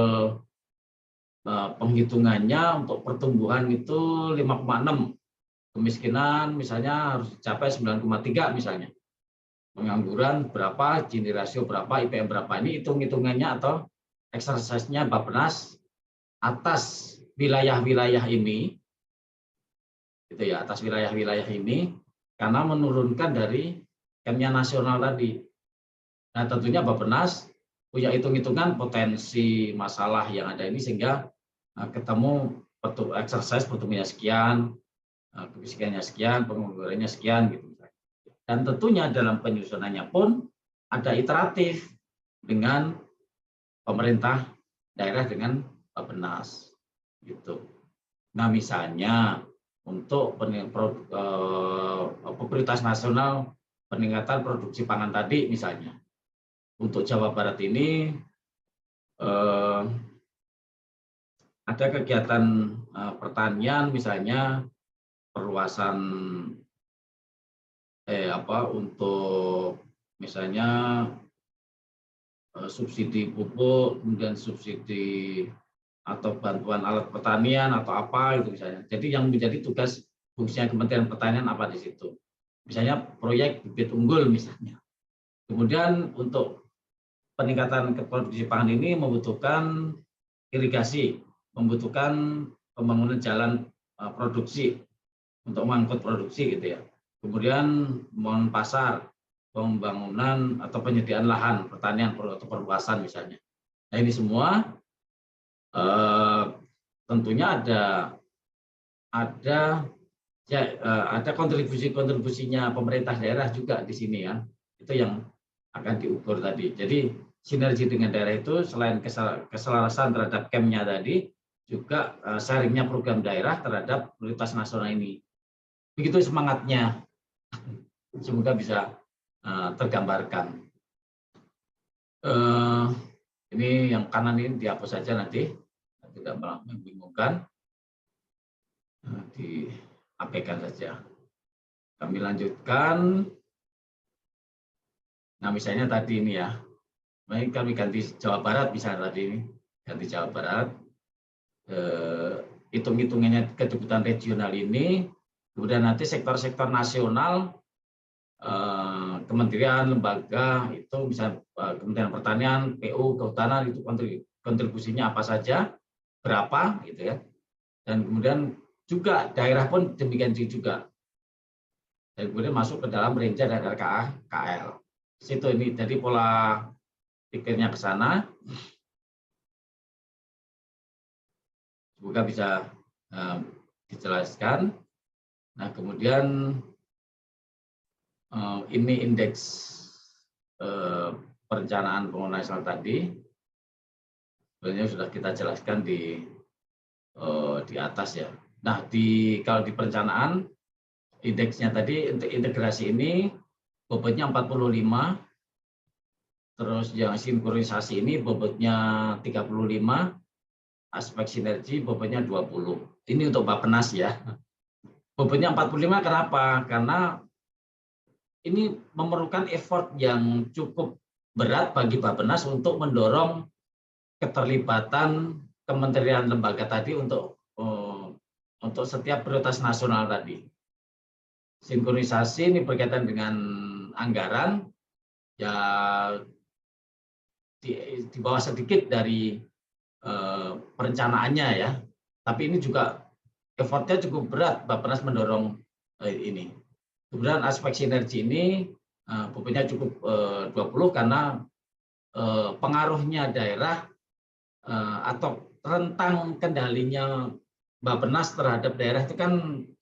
penghitungannya untuk pertumbuhan itu 5,6. Kemiskinan misalnya harus dicapai 9,3 misalnya. Pengangguran berapa, Gini rasio berapa, IPM berapa. Ini hitung-hitungannya atau exercise-nya Bappenas atas wilayah-wilayah ini, gitu ya, atas wilayah-wilayah ini, karena menurunkan dari KEM-nya nasional tadi. Nah, tentunya Bappenas punya hitung-hitungan potensi masalah yang ada ini sehingga ketemu exercise pertumbuhannya sekian, kemiskinannya sekian, penganggurannya sekian, gitu. Dan tentunya dalam penyusunannya pun ada iteratif dengan pemerintah daerah dengan Bappenas, gitu. Nah, misalnya untuk prioritas nasional peningkatan produksi pangan tadi misalnya, untuk Jawa Barat ini ada kegiatan pertanian misalnya perluasan untuk misalnya subsidi pupuk, kemudian subsidi atau bantuan alat pertanian atau apa itu misalnya. Jadi yang menjadi tugas fungsinya Kementerian Pertanian apa di situ. Misalnya proyek bibit unggul misalnya. Kemudian untuk peningkatan produksi pangan ini membutuhkan irigasi, membutuhkan pembangunan jalan produksi untuk mengangkut produksi gitu ya. Kemudian pembangunan pasar, pembangunan atau penyediaan lahan pertanian atau perluasan misalnya. Nah, ini semua tentunya ada kontribusinya pemerintah daerah juga di sini ya. Itu yang akan diukur tadi. Jadi sinergi dengan daerah itu selain keselarasan terhadap KEM-nya tadi, juga sharingnya program daerah terhadap prioritas nasional ini. Begitu semangatnya. Semoga bisa tergambarkan. Ini yang kanan ini dihapus saja nanti, tidak malah membingungkan. Diabaikan saja. Kami lanjutkan. Nah, misalnya tadi ini ya, kami ganti Jawa Barat misalnya tadi ini, ganti Jawa Barat. Hitung-hitungannya kebutuhan regional ini, kemudian nanti sektor-sektor nasional, kementerian, lembaga, itu misalnya Kementerian Pertanian, PU, Kehutanan, itu kontribusinya apa saja, berapa, gitu ya. Dan kemudian juga daerah pun demikian juga. Dan kemudian masuk ke dalam range dan RKA, KL. Situ ini, jadi pola pikirnya ke sana. Semoga bisa dijelaskan. Nah, kemudian ini indeks perencanaan pembangunan nasional tadi, sebenarnya sudah kita jelaskan di atas ya. Nah, kalau di perencanaan indeksnya tadi untuk integrasi ini bobotnya 45, terus yang sinkronisasi ini bobotnya 35, aspek sinergi bobotnya 20. Ini untuk Bappenas ya. Bobotnya 45 kenapa? Karena ini memerlukan effort yang cukup berat bagi Bappenas untuk mendorong keterlibatan kementerian lembaga tadi untuk setiap prioritas nasional tadi. Sinkronisasi ini berkaitan dengan anggaran, ya di bawah sedikit dari perencanaannya ya. Tapi ini juga effortnya cukup berat Bappenas mendorong ini. Kemudian aspek sinergi ini bobotnya cukup 20 karena pengaruhnya daerah atau rentang kendalinya Bappenas terhadap daerah itu kan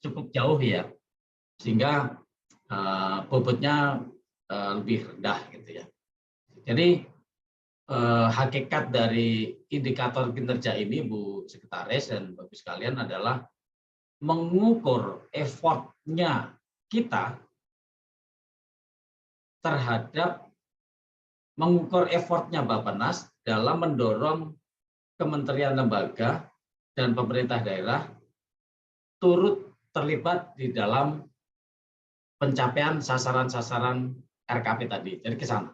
cukup jauh ya, sehingga bobotnya lebih rendah gitu ya. Jadi hakikat dari indikator kinerja ini, Bu Sekretaris dan Bapak sekalian, adalah mengukur effortnya kita terhadap mengukur effortnya Bappenas dalam mendorong kementerian lembaga dan pemerintah daerah turut terlibat di dalam pencapaian sasaran-sasaran RKP tadi. Jadi ke sana.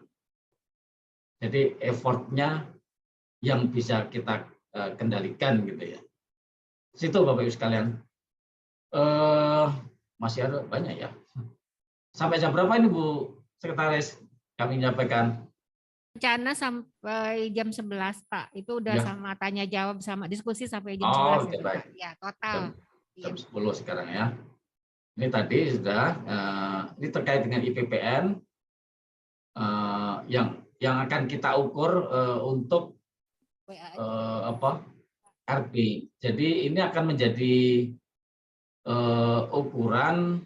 Jadi effortnya yang bisa kita kendalikan gitu ya. Situ Bapak Ibu sekalian. Masih ada banyak ya. Sampai jam berapa ini Bu Sekretaris kami menyampaikan? Rencana sampai jam 11 Pak. Itu udah Ya. sama tanya jawab sama diskusi sampai jam 11 oke, baik. Ya, total. Jam 10 sekarang ya. Ini tadi sudah ini terkait dengan IPPN yang akan kita ukur untuk RB. Jadi ini akan menjadi ukuran.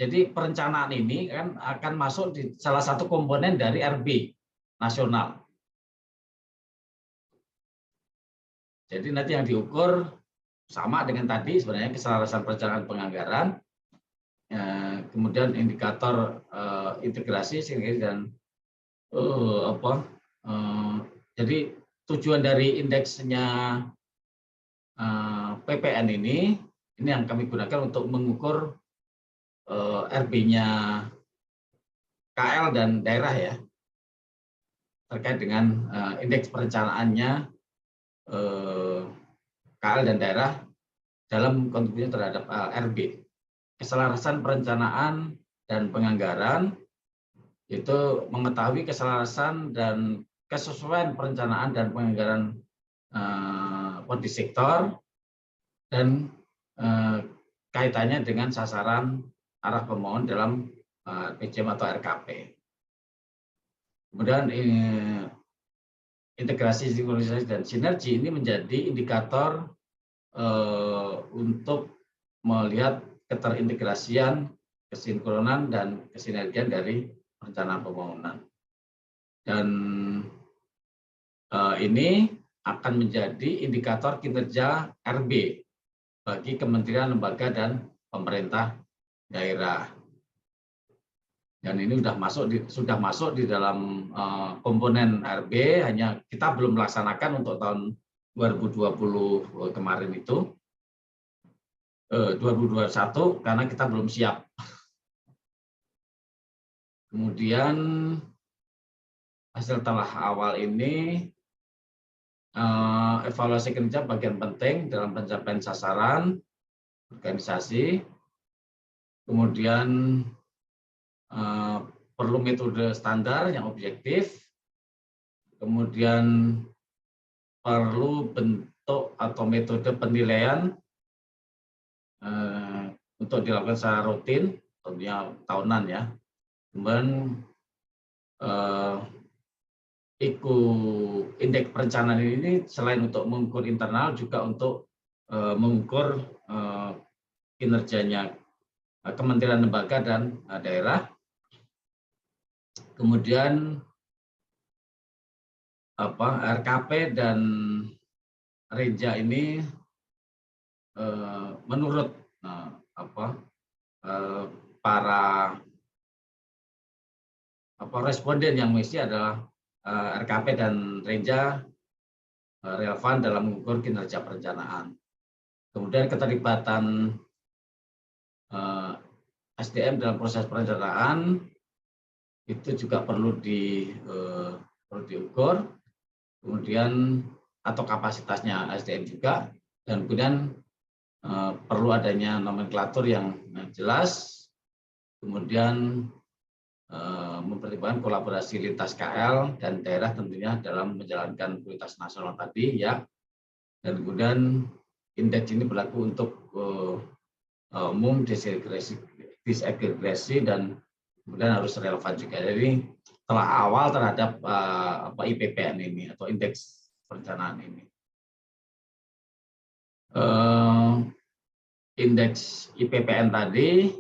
Jadi perencanaan ini kan akan masuk di salah satu komponen dari RB nasional. Jadi nanti yang diukur sama dengan tadi sebenarnya keselarasan perencanaan penganggaran, kemudian indikator integrasi sinergi dan jadi tujuan dari indeksnya PPN ini yang kami gunakan untuk mengukur RB-nya KL dan daerah ya, terkait dengan indeks perencanaannya KL dan daerah dalam kontribusi terhadap RB. Keselarasan perencanaan dan penganggaran itu mengetahui keselarasan dan kesesuaian perencanaan dan penganggaran di sektor dan kaitannya dengan sasaran arah pemohon dalam PJM atau RKP. Kemudian integrasi, sinkronisasi, dan sinergi ini menjadi indikator untuk melihat keterintegrasian, kesinkronan, dan kesinergian dari perencanaan pembangunan. Dan ini akan menjadi indikator kinerja RB bagi kementerian, lembaga, dan pemerintah daerah. Dan ini sudah masuk di dalam komponen RB, hanya kita belum melaksanakan untuk tahun 2020 kemarin itu, 2021 karena kita belum siap. Kemudian hasil telah awal ini, evaluasi kinerja bagian penting dalam pencapaian sasaran organisasi. Kemudian perlu metode standar yang objektif. Kemudian perlu bentuk atau metode penilaian untuk dilakukan secara rutin, tentunya tahunan ya. Kemudian indeks perencanaan ini selain untuk mengukur internal juga untuk mengukur kinerjanya kementerian, lembaga, dan daerah. Kemudian RKP dan Renja ini menurut para responden yang mengisi adalah RKP dan Renja relevan dalam mengukur kinerja perencanaan. Kemudian keterlibatan SDM dalam proses perencanaan itu juga perlu diukur, kemudian atau kapasitasnya SDM juga, dan kemudian perlu adanya nomenklatur yang jelas, kemudian mempertimbangkan kolaborasi lintas KL dan daerah tentunya dalam menjalankan prioritas nasional tadi ya, dan kemudian indeks ini berlaku untuk umum, disagregasi, dan kemudian harus relevan juga. Jadi telah awal terhadap IPPN ini atau indeks perencanaan ini. Indeks IPPN tadi,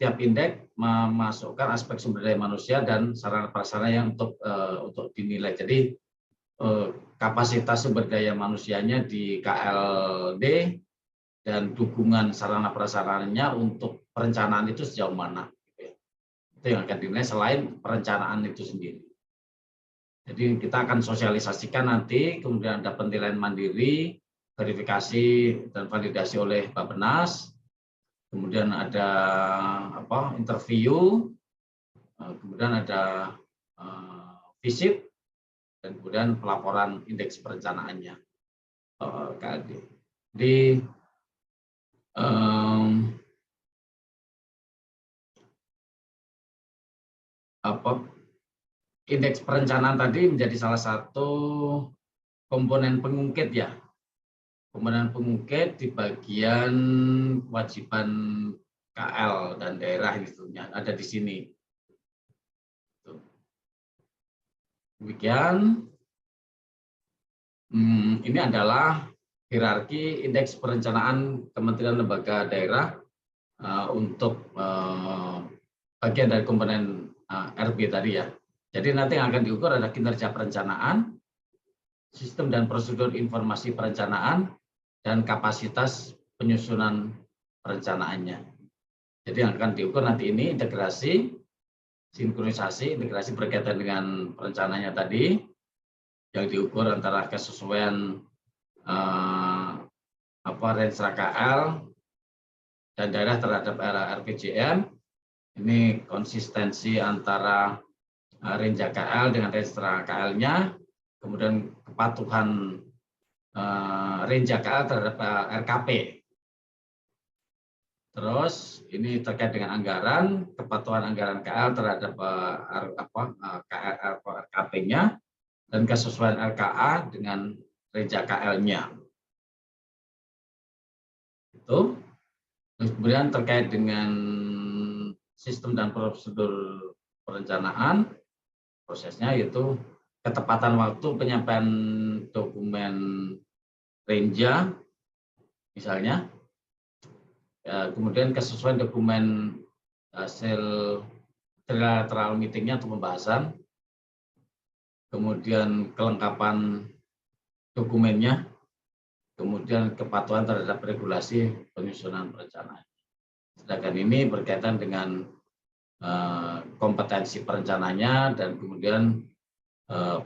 tiap indeks memasukkan aspek sumber daya manusia dan sarana prasarana yang untuk dinilai. Jadi kapasitas sumber daya manusianya di KLD dan dukungan sarana prasarananya untuk perencanaan itu sejauh mana. Itu yang akan dinilai selain perencanaan itu sendiri. Jadi kita akan sosialisasikan nanti, kemudian ada penilaian mandiri, verifikasi dan validasi oleh Bappenas, kemudian ada interview, kemudian ada visit, dan kemudian pelaporan indeks perencanaannya KLD. Jadi indeks perencanaan tadi menjadi salah satu komponen pengungkit ya. Komponen pengungkit di bagian kewajiban KL dan daerah itu ada di sini. Demikian. Ini adalah hierarki indeks perencanaan kementerian, lembaga, daerah untuk bagian dari komponen RB tadi ya. Jadi nanti yang akan diukur adalah kinerja perencanaan, sistem dan prosedur informasi perencanaan, dan kapasitas penyusunan perencanaannya. Jadi yang akan diukur nanti ini integrasi, sinkronisasi, integrasi berkaitan dengan perencanaannya tadi, yang diukur antara kesesuaian Renstra KL dan daerah terhadap RPJM. Ini konsistensi antara Renja KL dengan Renstra KL-nya, kemudian kepatuhan Renja KL terhadap RKP. Terus ini terkait dengan anggaran, kepatuhan anggaran KL terhadap RKP-nya, dan kesesuaian RKA dengan Renja KL-nya. Itu. Kemudian terkait dengan sistem dan prosedur perencanaan, prosesnya yaitu ketepatan waktu penyampaian dokumen Renja, misalnya, kemudian kesesuaian dokumen hasil trilateral meeting-nya atau pembahasan, kemudian kelengkapan dokumennya, kemudian kepatuhan terhadap regulasi penyusunan perencanaan. Sedangkan ini berkaitan dengan kompetensi perencananya dan kemudian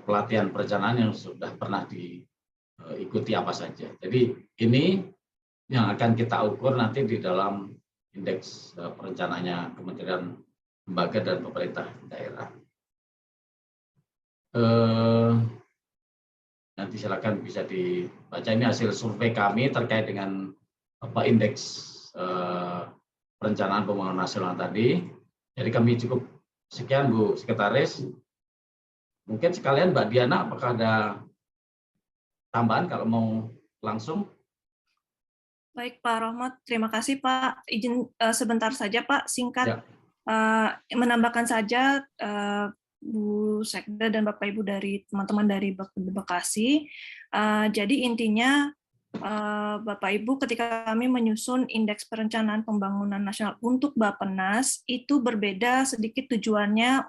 pelatihan perencanaan yang sudah pernah diikuti apa saja. Jadi ini yang akan kita ukur nanti di dalam indeks perencanaannya Kementerian Lembaga dan Pemerintah Daerah. Nanti silakan bisa dibaca, ini hasil survei kami terkait dengan indeks perencanaan pembangunan nasional tadi. Jadi kami cukup sekian Bu Sekretaris. Mungkin sekalian Mbak Diana, apakah ada tambahan kalau mau langsung? Baik Pak Rohmat, terima kasih Pak. Izin sebentar saja Pak, singkat. Ya. Menambahkan saja Bu Sekda dan Bapak Ibu dari teman-teman dari Bekasi. Jadi intinya Bapak Ibu, ketika kami menyusun indeks perencanaan pembangunan nasional untuk Bappenas, itu berbeda sedikit tujuannya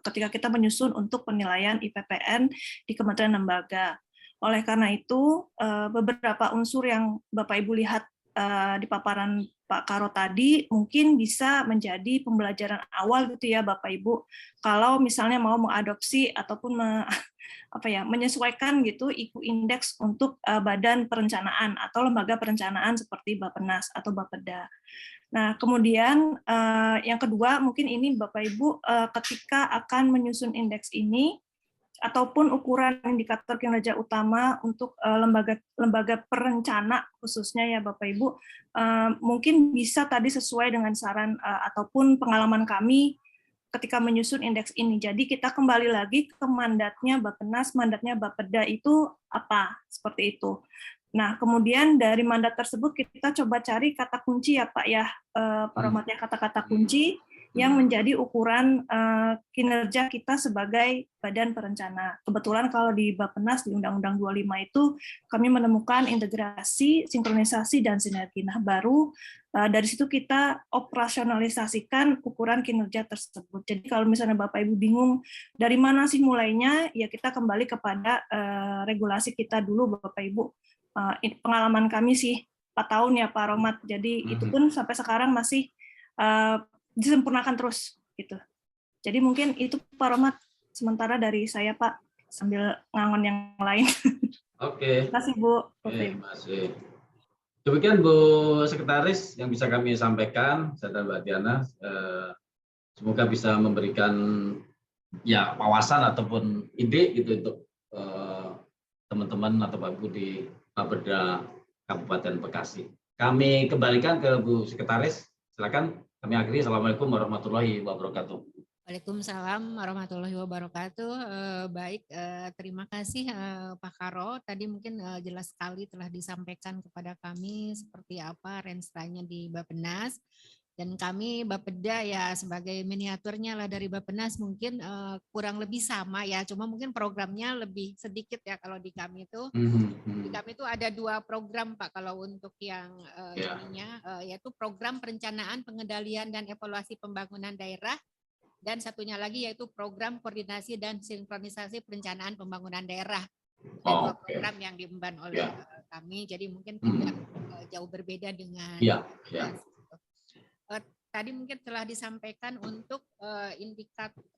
ketika kita menyusun untuk penilaian IPPN di Kementerian Lembaga. Oleh karena itu, beberapa unsur yang Bapak Ibu lihat di paparan Pak Karo tadi mungkin bisa menjadi pembelajaran awal gitu ya Bapak Ibu, kalau misalnya mau mengadopsi ataupun menyesuaikan gitu IQ indeks untuk badan perencanaan atau lembaga perencanaan seperti Bappenas atau Bapeda. Nah, kemudian yang kedua mungkin ini Bapak Ibu ketika akan menyusun indeks ini ataupun ukuran indikator kinerja utama untuk lembaga perencana khususnya ya Bapak Ibu, mungkin bisa tadi sesuai dengan saran ataupun pengalaman kami ketika menyusun indeks ini. Jadi kita kembali lagi ke mandatnya Bappenas, mandatnya Bapeda itu apa, seperti itu. Nah, kemudian dari mandat tersebut kita coba cari kata kunci ya Pak ya, Pak Rohmat ya, kata-kata kunci yang menjadi ukuran kinerja kita sebagai badan perencana. Kebetulan kalau di Bappenas di Undang-Undang 25 itu kami menemukan integrasi, sinkronisasi, dan sinergi. Nah, baru dari situ kita operasionalisasikan ukuran kinerja tersebut. Jadi kalau misalnya Bapak Ibu bingung dari mana sih mulainya, ya kita kembali kepada regulasi kita dulu Bapak Ibu. Pengalaman kami sih 4 tahun ya Pak Rohmat. Jadi itu pun sampai sekarang masih disempurnakan terus gitu. Jadi mungkin itu Pak Rohmat sementara dari saya Pak, sambil ngangon yang lain. Oke. Terima kasih Bu. Terima kasih. Demikian Bu Sekretaris yang bisa kami sampaikan, saya dan Mbak Diana. Semoga bisa memberikan ya wawasan ataupun ide gitu untuk teman-teman atau Bapak Ibu di Bapeda Kabupaten Bekasi. Kami kembalikan ke Bu Sekretaris. Silakan. Kami akhiri. Assalamualaikum warahmatullahi wabarakatuh. Waalaikumsalam warahmatullahi wabarakatuh. Baik, terima kasih Pak Karo. Tadi mungkin jelas sekali telah disampaikan kepada kami seperti apa rensranya di Bappenas. Dan kami Bapeda ya sebagai miniaturnya lah dari Bappenas mungkin kurang lebih sama ya. Cuma mungkin programnya lebih sedikit ya kalau di kami itu. Di kami itu ada 2 program Pak kalau untuk yang ininya yaitu program perencanaan, pengendalian dan evaluasi pembangunan daerah. Dan satunya lagi yaitu program koordinasi dan sinkronisasi perencanaan pembangunan daerah. Ada 2 program yang diemban oleh kami, jadi mungkin tidak jauh berbeda dengan tadi mungkin telah disampaikan untuk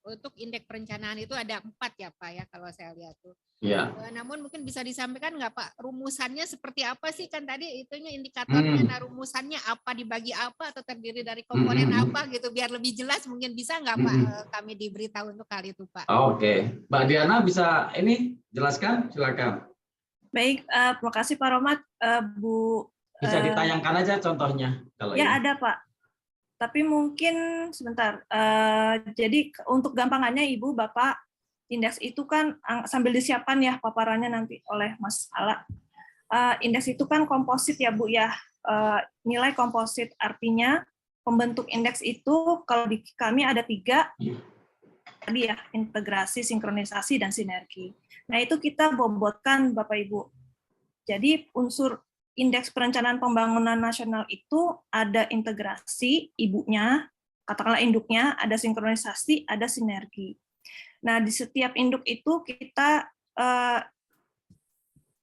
untuk indeks perencanaan itu ada 4 ya Pak ya kalau saya lihat tuh. Ya. Namun mungkin bisa disampaikan nggak Pak rumusannya seperti apa sih, kan tadi itunya indikatornya, nah rumusannya apa, dibagi apa atau terdiri dari komponen apa gitu biar lebih jelas, mungkin bisa nggak Pak kami diberitahu untuk kali itu Pak. Oke. Mbak Diana bisa ini jelaskan, silakan. Baik, terima kasih Pak Rohmat. Bu bisa ditayangkan aja contohnya kalau ya ini. Ada Pak. Tapi mungkin sebentar. Jadi untuk gampangannya Ibu, Bapak, indeks itu kan sambil disiapkan ya paparannya nanti oleh Mas Ala. Indeks itu kan komposit ya Bu ya. Nilai komposit artinya pembentuk indeks itu kalau di kami ada 3 tadi ya, integrasi, sinkronisasi, dan sinergi. Nah itu kita bobotkan Bapak Ibu. Jadi unsur indeks perencanaan pembangunan nasional itu ada integrasi ibunya, katakanlah induknya, ada sinkronisasi, ada sinergi. Nah, di setiap induk itu kita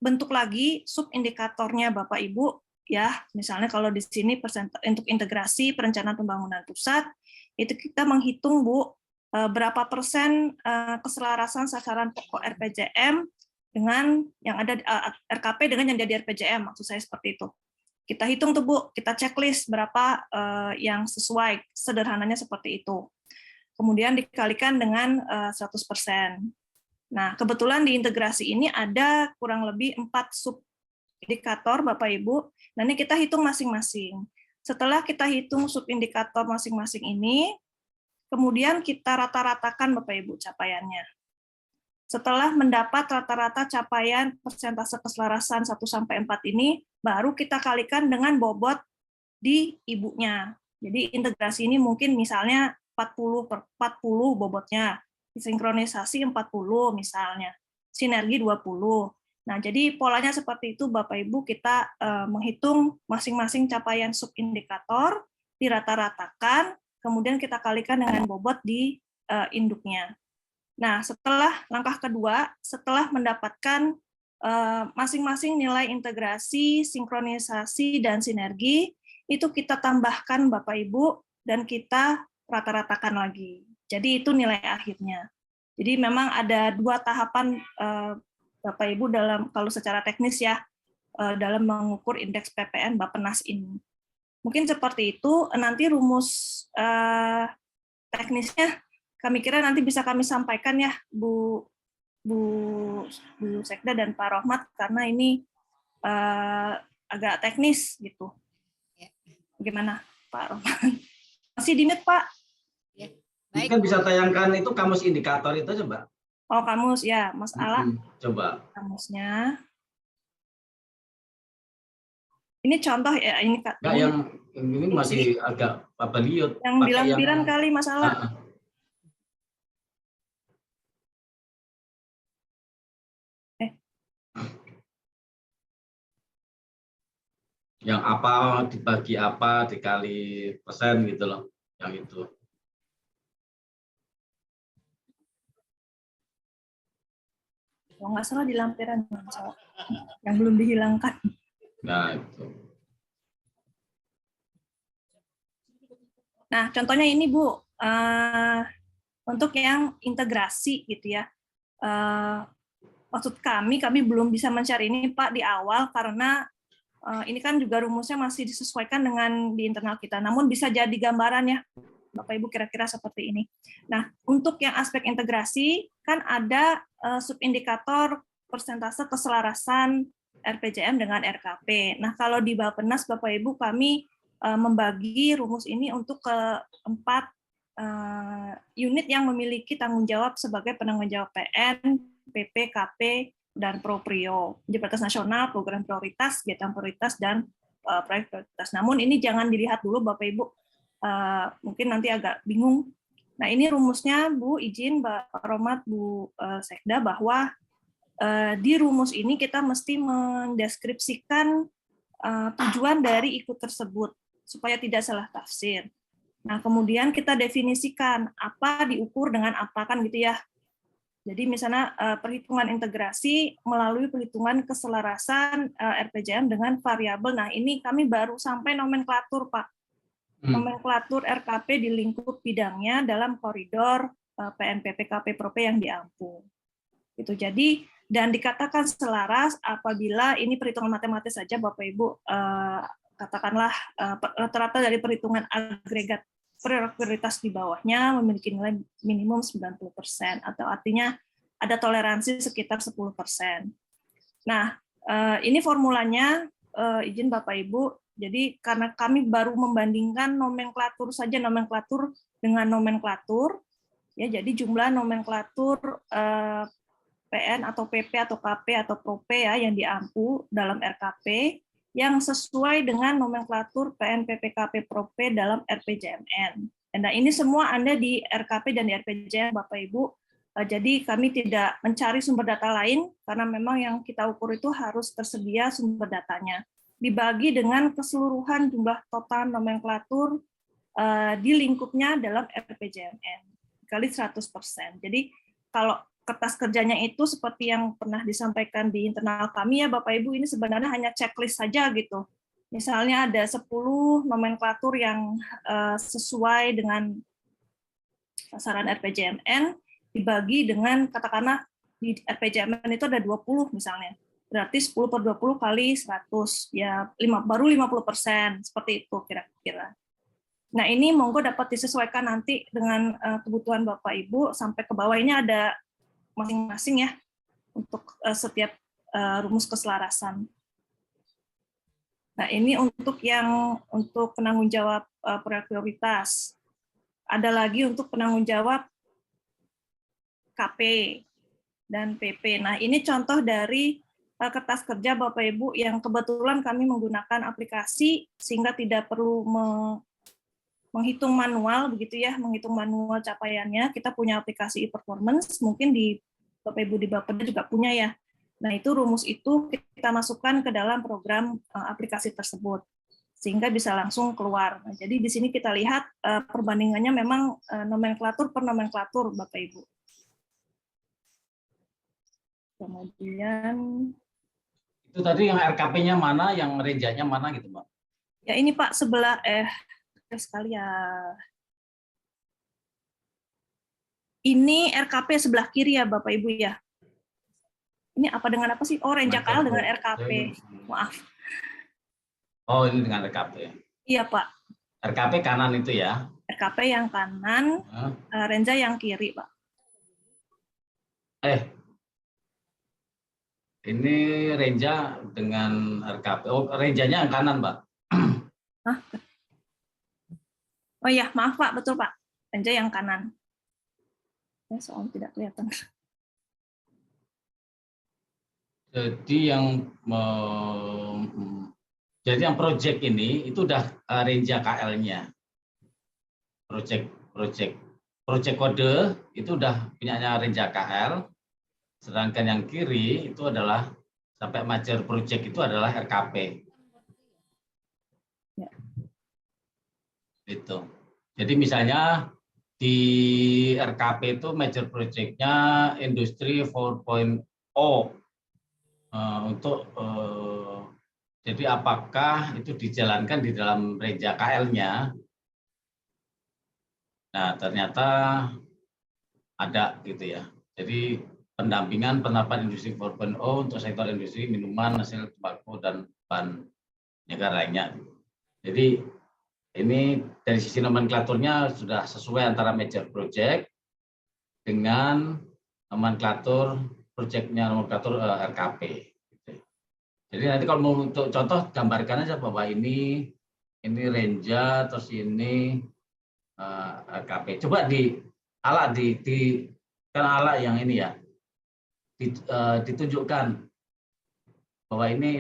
bentuk lagi subindikatornya Bapak Ibu, ya. Misalnya kalau di sini untuk integrasi perencanaan pembangunan pusat, itu kita menghitung Bu, berapa persen keselarasan sasaran pokok RPJM dengan yang ada RKP dengan yang jadi RPJM, maksud saya seperti itu. Kita hitung tuh Bu, kita checklist berapa yang sesuai, sederhananya seperti itu. Kemudian dikalikan dengan 100%. Nah, kebetulan di integrasi ini ada kurang lebih 4 subindikator Bapak Ibu. Nah, ini kita hitung masing-masing. Setelah kita hitung subindikator masing-masing ini, kemudian kita rata-ratakan Bapak Ibu capaiannya. Setelah mendapat rata-rata capaian persentase keselarasan 1-4 ini, baru kita kalikan dengan bobot di ibunya. Jadi integrasi ini mungkin misalnya 40 bobotnya, sinkronisasi 40 misalnya, sinergi 20. Nah, jadi polanya seperti itu Bapak Ibu, kita menghitung masing-masing capaian subindikator, dirata-ratakan, kemudian kita kalikan dengan bobot di induknya. Nah, setelah langkah kedua, setelah mendapatkan masing-masing nilai integrasi, sinkronisasi, dan sinergi, itu kita tambahkan Bapak Ibu, dan kita rata-ratakan lagi. Jadi itu nilai akhirnya. Jadi memang ada 2 tahapan Bapak Ibu dalam, kalau secara teknis ya, dalam mengukur indeks PPN Bappenas ini. Mungkin seperti itu, nanti rumus teknisnya kami kira nanti bisa kami sampaikan ya Bu Sekda dan Pak Rohmat, karena ini agak teknis gitu. Bagaimana Pak Rohmat? Masih di-mute Pak? Ya. Baik, mungkin bisa tayangkan itu kamus indikator itu coba. Oh, kamus ya, Mas Ala. Coba. Kamusnya. Ini contoh ya, ini ini masih agak liut. Yang bilang-bilang kali Mas Ala. Yang apa dibagi apa dikali persen gitu loh, yang itu. Kalau nggak salah di lampiran yang belum dihilangkan. Nah, itu. Nah, contohnya ini Bu, untuk yang integrasi gitu ya. Maksud kami belum bisa mencari ini Pak di awal karena ini kan juga rumusnya masih disesuaikan dengan di internal kita. Namun bisa jadi gambaran ya, Bapak Ibu kira-kira seperti ini. Nah, untuk yang aspek integrasi kan ada subindikator persentase keselarasan RPJM dengan RKP. Nah, kalau di Bappenas Bapak Ibu kami membagi rumus ini untuk ke 4 unit yang memiliki tanggung jawab sebagai penanggung jawab PN, PP, KP, dan Proprio, prioritas nasional, program prioritas, kegiatan prioritas, dan proyek prioritas. Namun ini jangan dilihat dulu Bapak Ibu, mungkin nanti agak bingung. Nah ini rumusnya Bu, izin Pak Rohmat, Bu Sekda, bahwa di rumus ini kita mesti mendeskripsikan tujuan dari ikut tersebut, supaya tidak salah tafsir. Nah kemudian kita definisikan apa diukur dengan apa, kan gitu ya. Jadi misalnya perhitungan integrasi melalui perhitungan keselarasan RPJM dengan variabel. Nah ini kami baru sampai nomenklatur Pak. Nomenklatur RKP di lingkup bidangnya dalam koridor PNPP KP Prope yang diampu. Itu jadi dan dikatakan selaras apabila ini perhitungan matematis saja Bapak Ibu, katakanlah rata-rata dari perhitungan agregat prioritas di bawahnya memiliki nilai minimum 90%, atau artinya ada toleransi sekitar 10%. Nah, ini formulanya, izin Bapak Ibu, jadi karena kami baru membandingkan nomenklatur saja, nomenklatur dengan nomenklatur, ya, jadi jumlah nomenklatur PN atau PP atau KP atau Prope ya yang diampu dalam RKP, yang sesuai dengan nomenklatur PN, PPKP, Prope dalam RPJMN. Nah, ini semua ada di RKP dan di RPJM, Bapak Ibu. Jadi kami tidak mencari sumber data lain, karena memang yang kita ukur itu harus tersedia sumber datanya. Dibagi dengan keseluruhan jumlah total nomenklatur di lingkupnya dalam RPJMN kali 100%. Jadi kalau kertas kerjanya itu seperti yang pernah disampaikan di internal kami ya Bapak Ibu, ini sebenarnya hanya checklist saja gitu. Misalnya ada 10 nomenklatur yang sesuai dengan sasaran RPJMN, dibagi dengan katakanlah di RPJMN itu ada 20 misalnya. Berarti 10 per 20 kali 100, ya baru 50%, seperti itu kira-kira. Nah ini monggo dapat disesuaikan nanti dengan kebutuhan Bapak Ibu, sampai ke bawah ini ada masing-masing ya, untuk setiap rumus keselarasan. Nah ini untuk penanggung jawab proyek prioritas. Ada lagi untuk penanggung jawab KP dan PP. Nah ini contoh dari kertas kerja Bapak Ibu yang kebetulan kami menggunakan aplikasi sehingga tidak perlu menghitung manual begitu ya, menghitung manual capaiannya. Kita punya aplikasi e-performance, mungkin di Bapak Ibu di Bapeda juga punya ya. Nah, itu rumus itu kita masukkan ke dalam program aplikasi tersebut sehingga bisa langsung keluar. Nah, jadi di sini kita lihat perbandingannya memang nomenklatur per nomenklatur Bapak Ibu. Kemudian itu tadi yang RKP-nya mana, yang renjanya mana gitu, Mbak? Ya ini Pak sebelah sekali ya. Ini RKP sebelah kiri ya Bapak Ibu ya. Ini apa dengan apa sih? Oh, renja KL dengan RKP. Maaf. Oh, ini dengan RKP. Iya Pak. RKP kanan itu ya? RKP yang kanan, renja yang kiri Pak. Ini renja dengan RKP. Oh, renjanya yang kanan, Mbak. Hah? Oh iya, maaf Pak, betul Pak. Renja yang kanan. Ya, soal tidak kelihatan. Jadi yang proyek ini itu udah renja KL-nya. Proyek kode itu udah punyanya renja KL. Sedangkan yang kiri itu adalah sampai major proyek itu adalah RKP. Ya. Itu. Jadi misalnya di RKP itu major project-nya industri 4.0 jadi apakah itu dijalankan di dalam renja KL-nya? Nah, ternyata ada gitu ya. Jadi pendampingan penerapan industri 4.0 untuk sektor industri minuman, hasil tembakau dan bahan negara lainnya. Jadi ini dari sisi nomenklaturnya sudah sesuai antara major project dengan nomenklatur proyeknya, nomenklatur RKP. Jadi nanti kalau mau untuk contoh gambarkan aja bahwa ini renja, terus ini RKP. Coba kan alat yang ini ya, ditunjukkan bahwa ini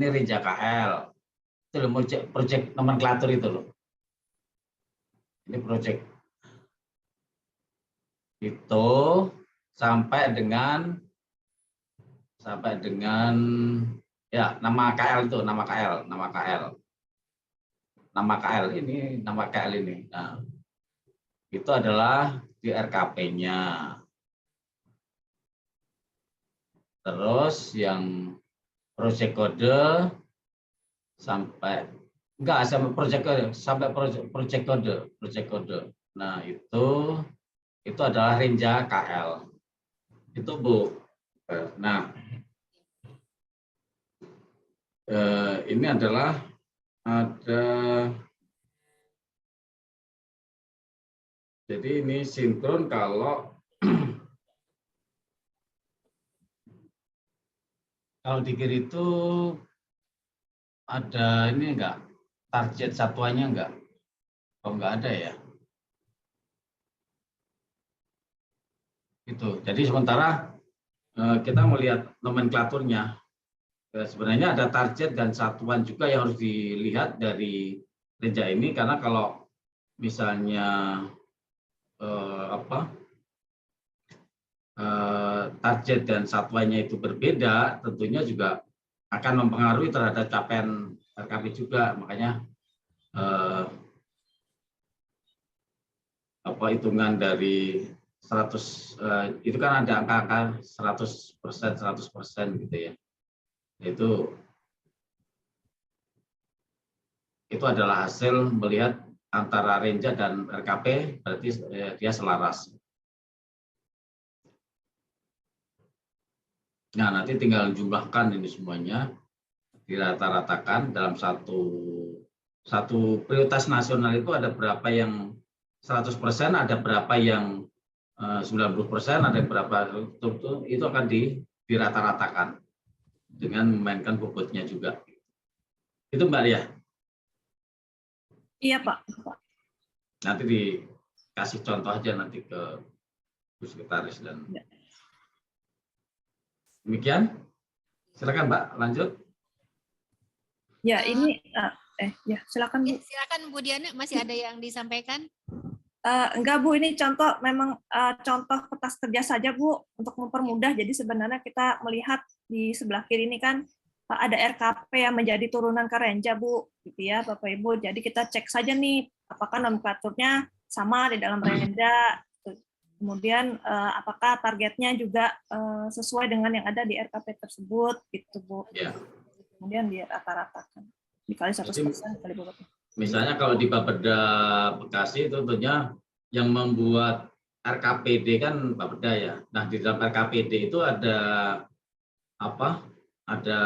renja KL. Itu loh, proyek nomenklatur itu loh. Ini proyek itu sampai dengan ya nama KL itu, nama KL ini. Nah, itu adalah di RKP-nya. Terus yang proyek kode sampai proyek kode. Nah, itu adalah renja KL. Itu Bu. Nah, ini adalah jadi ini sinkron kalau di kiri itu ada ini enggak, target satuannya enggak? Oh, enggak ada ya. Itu. Jadi sementara kita melihat nomenklaturnya, sebenarnya ada target dan satuan juga yang harus dilihat dari renja ini, karena kalau misalnya target dan satuannya itu berbeda, tentunya juga akan mempengaruhi terhadap capaian RKP juga. Makanya hitungan dari 100 itu kan ada angka-angka 100% gitu ya. Itu adalah hasil melihat antara Renja dan RKP, berarti dia selaras. Nah, nanti tinggal jumlahkan ini semuanya, dirata-ratakan dalam satu prioritas nasional itu ada berapa yang 100%, ada berapa yang 90%, ada berapa itu akan dirata-ratakan dengan memainkan bobotnya juga. Itu Mbak Lia. Iya Pak. Nanti dikasih contoh aja nanti ke Bu Sekretaris dan demikian. Silakan Mbak, lanjut. Ya ini ya silakan Bu. Silakan Bu Diana, masih ada yang disampaikan? Enggak Bu, ini contoh memang contoh kertas kerja saja Bu untuk mempermudah. Jadi sebenarnya kita melihat di sebelah kiri ini kan ada RKP yang menjadi turunan ke Renja Bu, gitu ya Bapak Ibu. Jadi kita cek saja nih apakah nomenklaturnya sama di dalam Renja. Kemudian apakah targetnya juga sesuai dengan yang ada di RKP tersebut, gitu Bu. Ya. Kemudian di rata-ratakan dikali 100% kali beberapa. Misalnya kalau di Bapeda Bekasi itu tentunya yang membuat RKPD kan Bapeda ya. Nah di dalam RKPD itu ada apa? Ada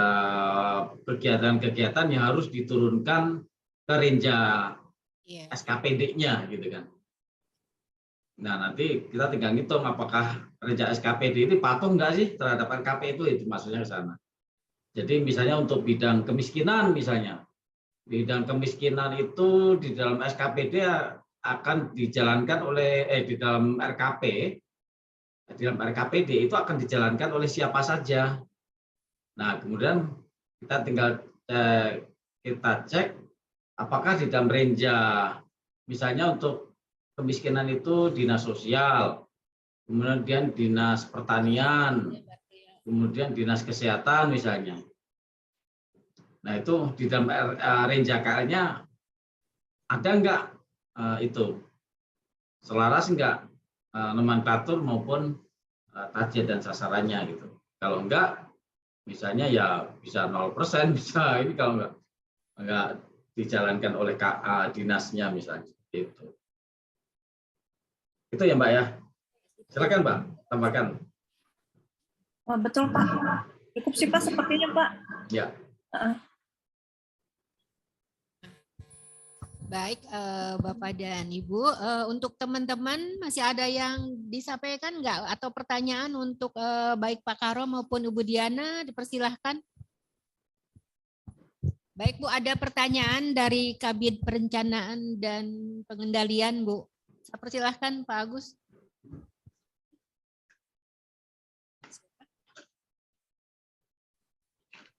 kegiatan-kegiatan yang harus diturunkan ke Renja SKPD-nya gitu kan. Nah nanti kita tinggal ngitung apakah Renja SKPD ini patuh nggak sih terhadap RKP itu maksudnya ke sana. Jadi misalnya untuk bidang kemiskinan misalnya, bidang kemiskinan itu di dalam SKPD akan dijalankan oleh di dalam RKPD itu akan dijalankan oleh siapa saja. Nah kemudian kita tinggal kita cek apakah di dalam Renja misalnya untuk kemiskinan itu dinas sosial, kemudian dinas pertanian, kemudian dinas kesehatan misalnya. Nah itu di dalam Renja KL-nya ada enggak itu selaras enggak nomenklatur maupun target dan sasarannya gitu. Kalau enggak misalnya ya bisa 0%, bisa ini kalau enggak dijalankan oleh dinasnya misalnya gitu. Itu ya Mbak ya. Silakan Mbak, tambahkan. Betul Pak. Cukup sih Pak sepertinya Pak. Ya. Baik Bapak dan Ibu, untuk teman-teman masih ada yang disampaikan enggak atau pertanyaan untuk baik Pak Karo maupun Ibu Diana, dipersilahkan. Baik Bu, ada pertanyaan dari Kabid Perencanaan dan Pengendalian Bu. Saya persilahkan Pak Agus.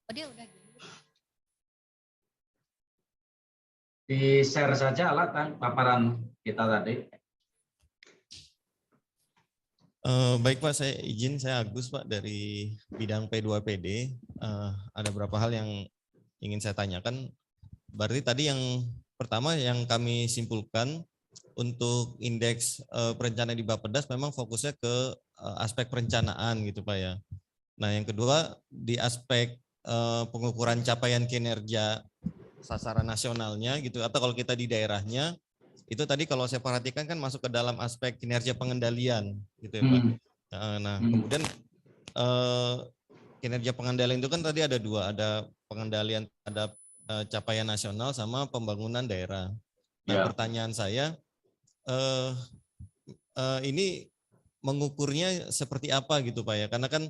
Oh, dia udah. Di-share saja alat paparan kita tadi. Baik Pak, saya izin, saya Agus Pak dari bidang P2PD. Ada beberapa hal yang ingin saya tanyakan. Berarti tadi yang pertama yang kami simpulkan untuk indeks perencanaan di Bappedas memang fokusnya ke aspek perencanaan gitu Pak ya. Nah yang kedua di aspek pengukuran capaian kinerja sasaran nasionalnya gitu, atau kalau kita di daerahnya itu tadi kalau saya perhatikan kan masuk ke dalam aspek kinerja pengendalian gitu ya Pak. Nah kemudian kinerja pengendalian itu kan tadi ada dua, ada pengendalian terhadap capaian nasional sama pembangunan daerah. Nah pertanyaan saya ini mengukurnya seperti apa gitu Pak ya, karena kan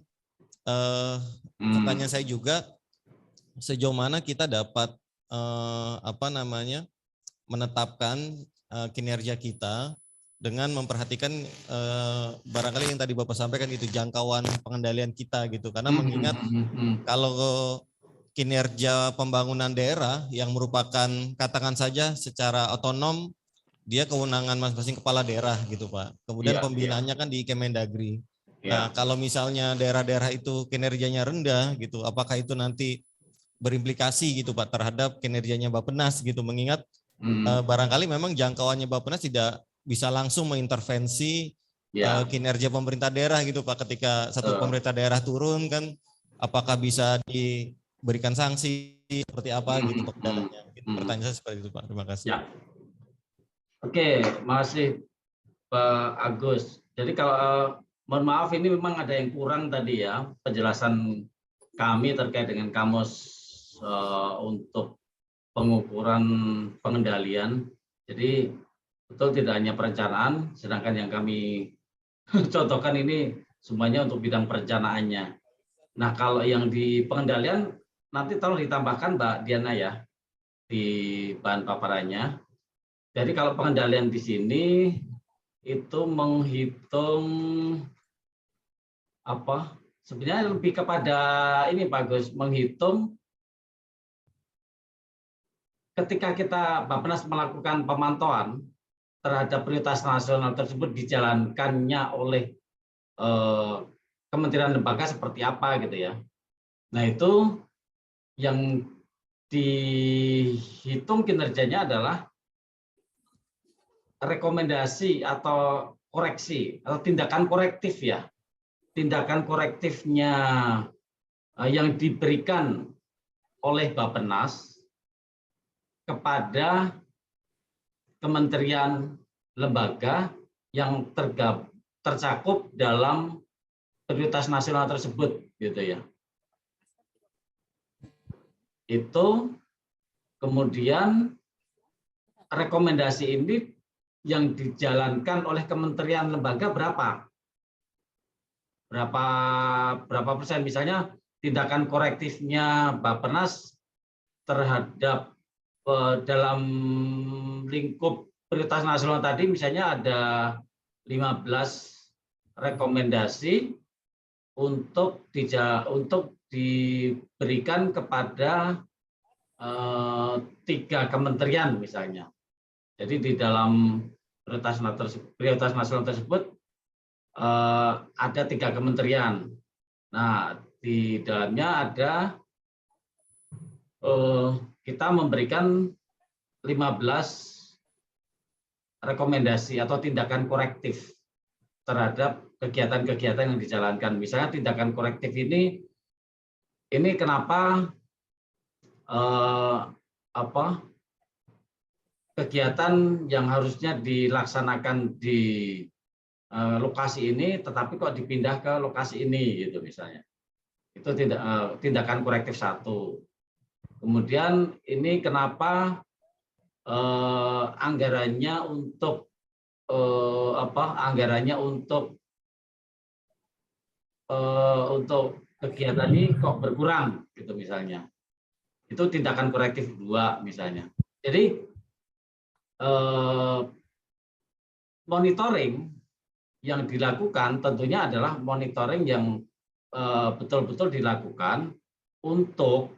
pertanyaan saya juga sejauh mana kita dapat menetapkan kinerja kita dengan memperhatikan barangkali yang tadi Bapak sampaikan itu jangkauan pengendalian kita gitu, karena mengingat kalau kinerja pembangunan daerah yang merupakan katakan saja secara otonom dia kewenangan masing-masing kepala daerah gitu Pak, kemudian pembinaannya kan di Kemendagri. Nah kalau misalnya daerah-daerah itu kinerjanya rendah gitu, apakah itu nanti berimplikasi gitu Pak terhadap kinerjanya Bappenas gitu, mengingat barangkali memang jangkauannya Bappenas tidak bisa langsung mengintervensi kinerja pemerintah daerah gitu Pak. Ketika satu pemerintah daerah turun kan, apakah bisa diberikan sanksi seperti apa gitu untuk daerahnya? Pertanyaan saya seperti itu Pak. Terima kasih. Ya. Oke, makasih Pak Agus. Jadi kalau mohon maaf ini memang ada yang kurang tadi ya penjelasan kami terkait dengan kamus untuk pengukuran pengendalian. Jadi betul tidak hanya perencanaan, sedangkan yang kami contohkan ini semuanya untuk bidang perencanaannya. Nah kalau yang di pengendalian nanti tolong ditambahkan Mbak Diana ya di bahan paparannya. Jadi kalau pengendalian di sini itu menghitung apa? Sebenarnya lebih kepada ini Pak Gus, menghitung ketika kita Bappenas melakukan pemantauan terhadap prioritas nasional tersebut dijalankannya oleh kementerian lembaga seperti apa gitu ya. Nah itu yang dihitung kinerjanya adalah rekomendasi atau koreksi atau tindakan korektif ya. Tindakan korektifnya yang diberikan oleh Bappenas kepada kementerian lembaga yang tercakup dalam prioritas nasional tersebut gitu ya. Itu kemudian rekomendasi ini yang dijalankan oleh kementerian lembaga berapa persen, misalnya tindakan korektifnya Bappenas terhadap dalam lingkup prioritas nasional tadi misalnya ada 15 rekomendasi untuk diberikan kepada 3 kementerian misalnya. Jadi di dalam prioritas nasional tersebut ada 3 kementerian. Nah, di dalamnya ada kita memberikan 15 rekomendasi atau tindakan korektif terhadap kegiatan-kegiatan yang dijalankan. Misalnya tindakan korektif ini kenapa kegiatan yang harusnya dilaksanakan di lokasi ini tetapi kok dipindah ke lokasi ini gitu misalnya. Itu tindakan korektif 1. Kemudian ini kenapa anggarannya untuk kegiatan ini kok berkurang gitu misalnya. Itu tindakan korektif 2 misalnya. Jadi monitoring yang dilakukan tentunya adalah monitoring yang betul-betul dilakukan untuk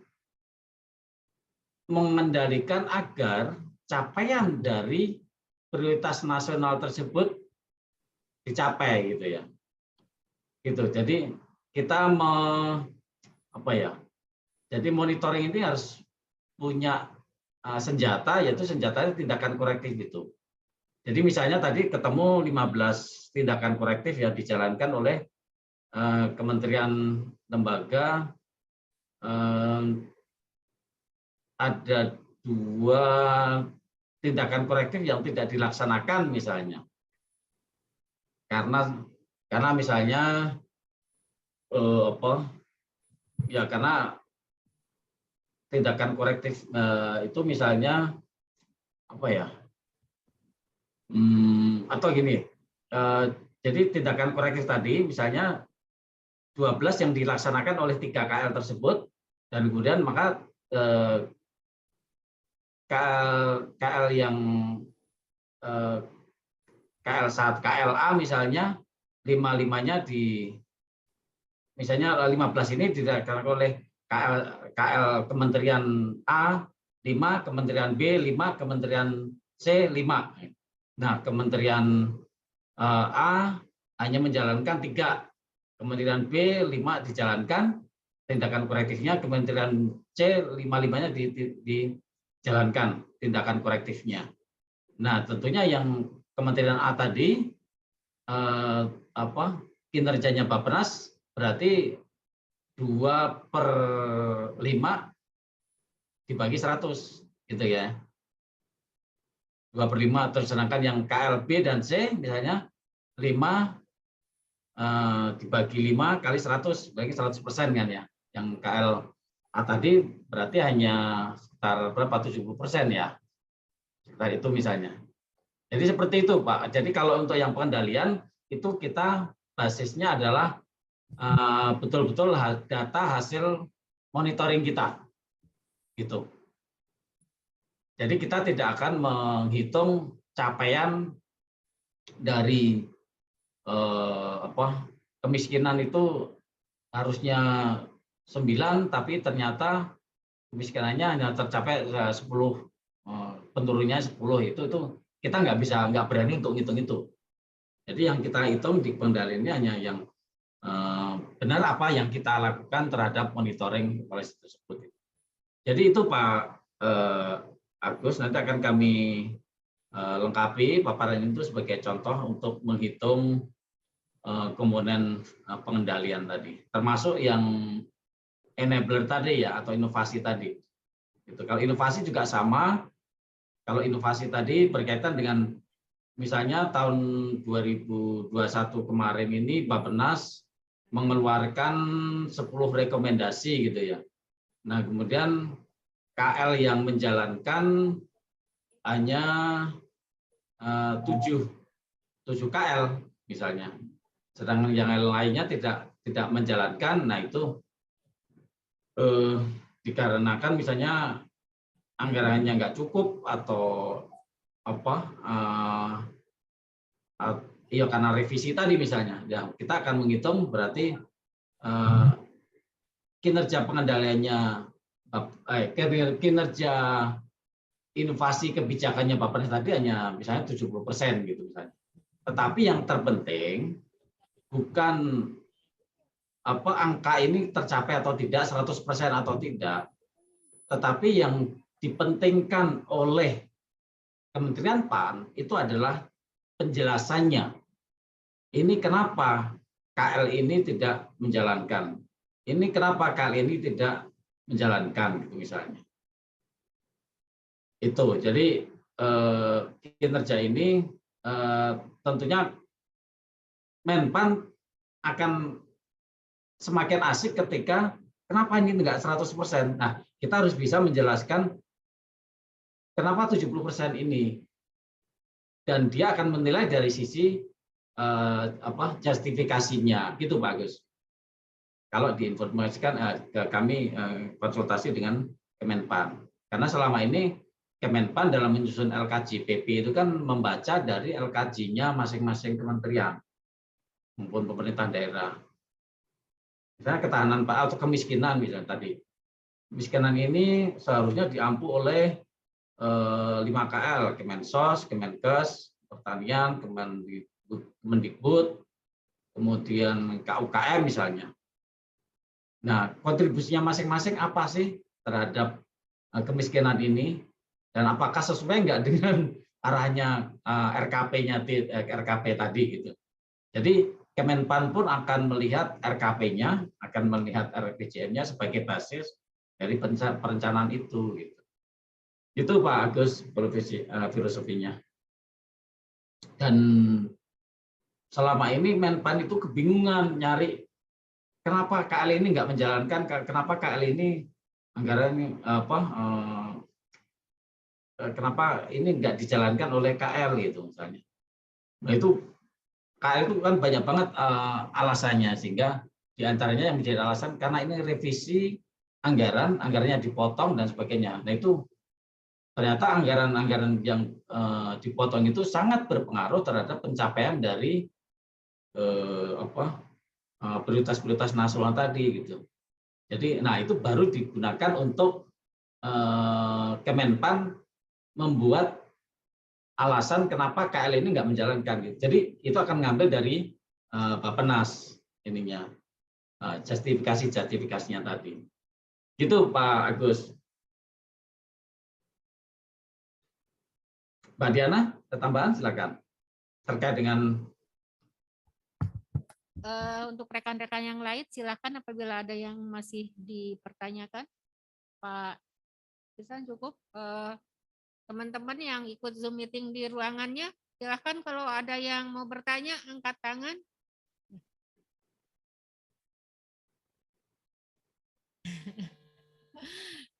mengendalikan agar capaian dari prioritas nasional tersebut dicapai gitu ya. Gitu. Jadi kita jadi monitoring ini harus punya senjata, yaitu senjatanya tindakan korektif itu. Jadi misalnya tadi ketemu 15 tindakan korektif yang dijalankan oleh kementerian lembaga, ada 2 tindakan korektif yang tidak dilaksanakan misalnya. Karena misalnya karena tindakan korektif itu misalnya atau gini, jadi tindakan korektif tadi misalnya 12 yang dilaksanakan oleh 3 KL tersebut dan kemudian maka KL yang KLA misalnya 5-5-nya misalnya 15 ini dilaksanakan oleh KL Kementerian A 5, Kementerian B 5, Kementerian C 5. Nah, Kementerian A hanya menjalankan 3, Kementerian B 5 dijalankan tindakan korektifnya, Kementerian C 5-5-nya jalankan tindakan korektifnya. Nah, tentunya yang Kementerian A tadi kinerjanya Bappenas berarti 2/5 dibagi 100 gitu ya. 2/5, terus sedangkan yang KL B dan C misalnya 5 dibagi 5 kali 100 bagi 100% kan ya. Yang KL A tadi berarti hanya sekitar berapa, 70% ya. Sekitar itu misalnya. Jadi seperti itu Pak. Jadi kalau untuk yang pengendalian itu kita basisnya adalah betul-betul data hasil monitoring kita. Gitu. Jadi kita tidak akan menghitung capaian dari kemiskinan itu harusnya 9 tapi ternyata kemiskinannya hanya tercapai 10, penurunnya 10 itu kita nggak berani untuk ngitung itu. Jadi yang kita hitung di pengendalian ini hanya yang benar apa yang kita lakukan terhadap monitoring polisi tersebut. Jadi itu Pak Agus, nanti akan kami lengkapi paparan itu sebagai contoh untuk menghitung komponen pengendalian tadi, termasuk yang enabler tadi ya, atau inovasi tadi. Gitu. Kalau inovasi juga sama, kalau inovasi tadi berkaitan dengan misalnya tahun 2021 kemarin ini Bappenas mengeluarkan 10 rekomendasi gitu ya. Nah kemudian KL yang menjalankan hanya 7 KL misalnya, sedangkan yang lainnya tidak menjalankan. Nah itu dikarenakan misalnya anggarannya nggak cukup atau iya karena revisi tadi misalnya, ya kita akan menghitung berarti kinerja pengendaliannya, kinerja inovasi kebijakannya Bappenas tadi hanya misalnya 70% gitu misalnya. Tetapi yang terpenting bukan angka ini tercapai atau tidak, 100% atau tidak, tetapi yang dipentingkan oleh Kementerian PAN itu adalah penjelasannya. Ini kenapa KL ini tidak menjalankan. Ini kenapa KL ini tidak menjalankan gitu misalnya. Itu. Jadi kinerja ini tentunya Menpan akan semakin asik ketika kenapa ini enggak 100%. Nah, kita harus bisa menjelaskan kenapa 70% ini. Dan dia akan menilai dari sisi justifikasinya, gitu Pak Agus. Kalau diinformasikan kami konsultasi dengan Kemenpan. Karena selama ini Kemenpan dalam menyusun LKJ-PP itu kan membaca dari LKJ-nya masing-masing kementerian maupun pemerintah daerah. Misalnya ketahanan atau kemiskinan misalnya tadi. Kemiskinan ini seharusnya diampu oleh 5 KL, Kemensos, Kemenkes, Pertanian, Kemendikbud, kemudian KUKM misalnya. Nah, kontribusinya masing-masing apa sih terhadap kemiskinan ini? Dan apakah sesuai nggak dengan arahnya RKP tadi gitu. Jadi Kemenpan pun akan melihat RKP-nya, akan melihat RPJM-nya sebagai basis dari perencanaan itu gitu. Itu Pak Agus filosofinya. Dan selama ini Menpan itu kebingungan nyari kenapa KL ini nggak menjalankan, kenapa KL ini anggaran kenapa ini nggak dijalankan oleh KL gitu misalnya. Nah itu KL itu kan banyak banget alasannya, sehingga diantaranya yang menjadi alasan karena ini revisi anggarannya dipotong dan sebagainya. Nah itu ternyata anggaran yang dipotong itu sangat berpengaruh terhadap pencapaian dari prioritas-prioritas nasional tadi gitu. Jadi, nah itu baru digunakan untuk Kemenpan membuat alasan kenapa KL ini nggak menjalankan gitu. Jadi itu akan ngambil dari Bappenas ininya, justifikasinya tadi. Gitu Pak Agus. Mbak Diana, ada tambahan silakan terkait dengan Untuk rekan-rekan yang lain, silakan apabila ada yang masih dipertanyakan. Pak Isan cukup. Teman-teman yang ikut Zoom meeting di ruangannya, silakan kalau ada yang mau bertanya, angkat tangan.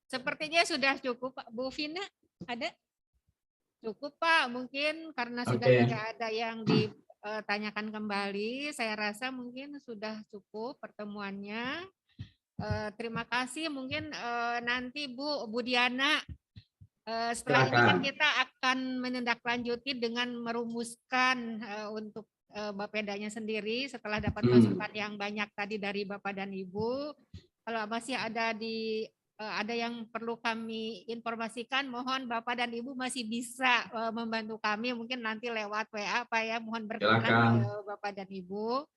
Sepertinya sudah cukup, Pak. Bu Vina, ada? Cukup, Pak. Mungkin karena sudah Oke. tidak ada yang ditanyakan kembali, saya rasa mungkin sudah cukup pertemuannya. Terima kasih. Mungkin nanti Bu Diana, setelah ini kan Silakan. kita akan menindaklanjuti dengan merumuskan untuk Bapedanya sendiri setelah dapat masukan yang banyak tadi dari Bapak dan Ibu. Kalau masih ada ada yang perlu kami informasikan, mohon Bapak dan Ibu masih bisa membantu kami, mungkin nanti lewat WA Pak ya, mohon berkenan Bapak dan Ibu.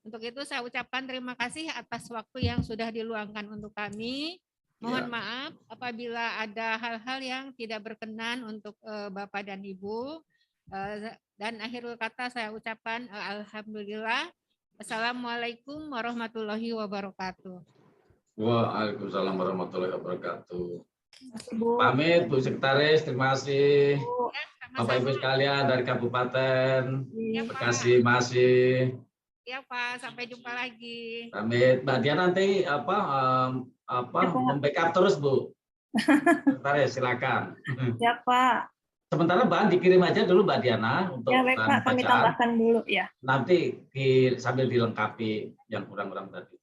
Untuk itu saya ucapkan terima kasih atas waktu yang sudah diluangkan untuk kami. Mohon maaf apabila ada hal-hal yang tidak berkenan untuk Bapak dan Ibu. Dan akhirul kata saya ucapkan alhamdulillah. Wassalamualaikum warahmatullahi wabarakatuh. Waalaikumsalam warahmatullahi wabarakatuh. Bu. Pamit Bu Sekretaris, terima kasih. Ya, sama-sama. Bapak Ibu sekalian dari Kabupaten Ya, Bekasi masih. Ya Pak, sampai jumpa lagi. Pamit. Mbak Diana nanti membackup terus Bu. Sekretaris silakan. Ya Pak. Sementara bahan dikirim aja dulu Mbak Diana untuk Ya baik Pak, kami tambahkan dulu ya. Nanti sambil dilengkapi yang kurang-kurang tadi.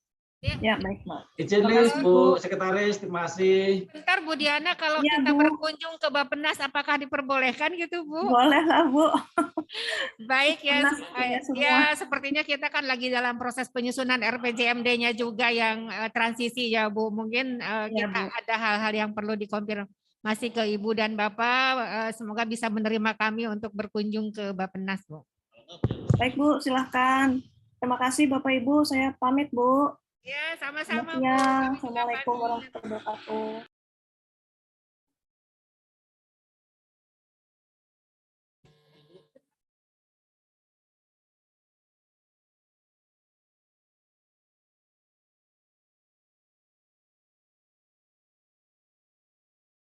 Ya baik Pak. Izin Bu Sekretaris, terima kasih. Bentar Bu Diana, kalau Ya, kita Bu. berkunjung ke Bappenas, apakah diperbolehkan gitu Bu? Boleh lah Bu. Baik ya, Bappenas punya semua. ya sepertinya kita kan lagi dalam proses penyusunan RPJMD-nya juga yang transisi ya Bu. Mungkin kita Bu. ada hal-hal yang perlu dikonfirmasi ke Ibu dan Bapak. Semoga bisa menerima kami untuk berkunjung ke Bappenas Bu. Baik Bu, silahkan. Terima kasih Bapak Ibu, saya pamit Bu. Ya, sama-sama Bu. Selamat siang. Kami juga Assalamualaikum pamit. warahmatullahi wabarakatuh.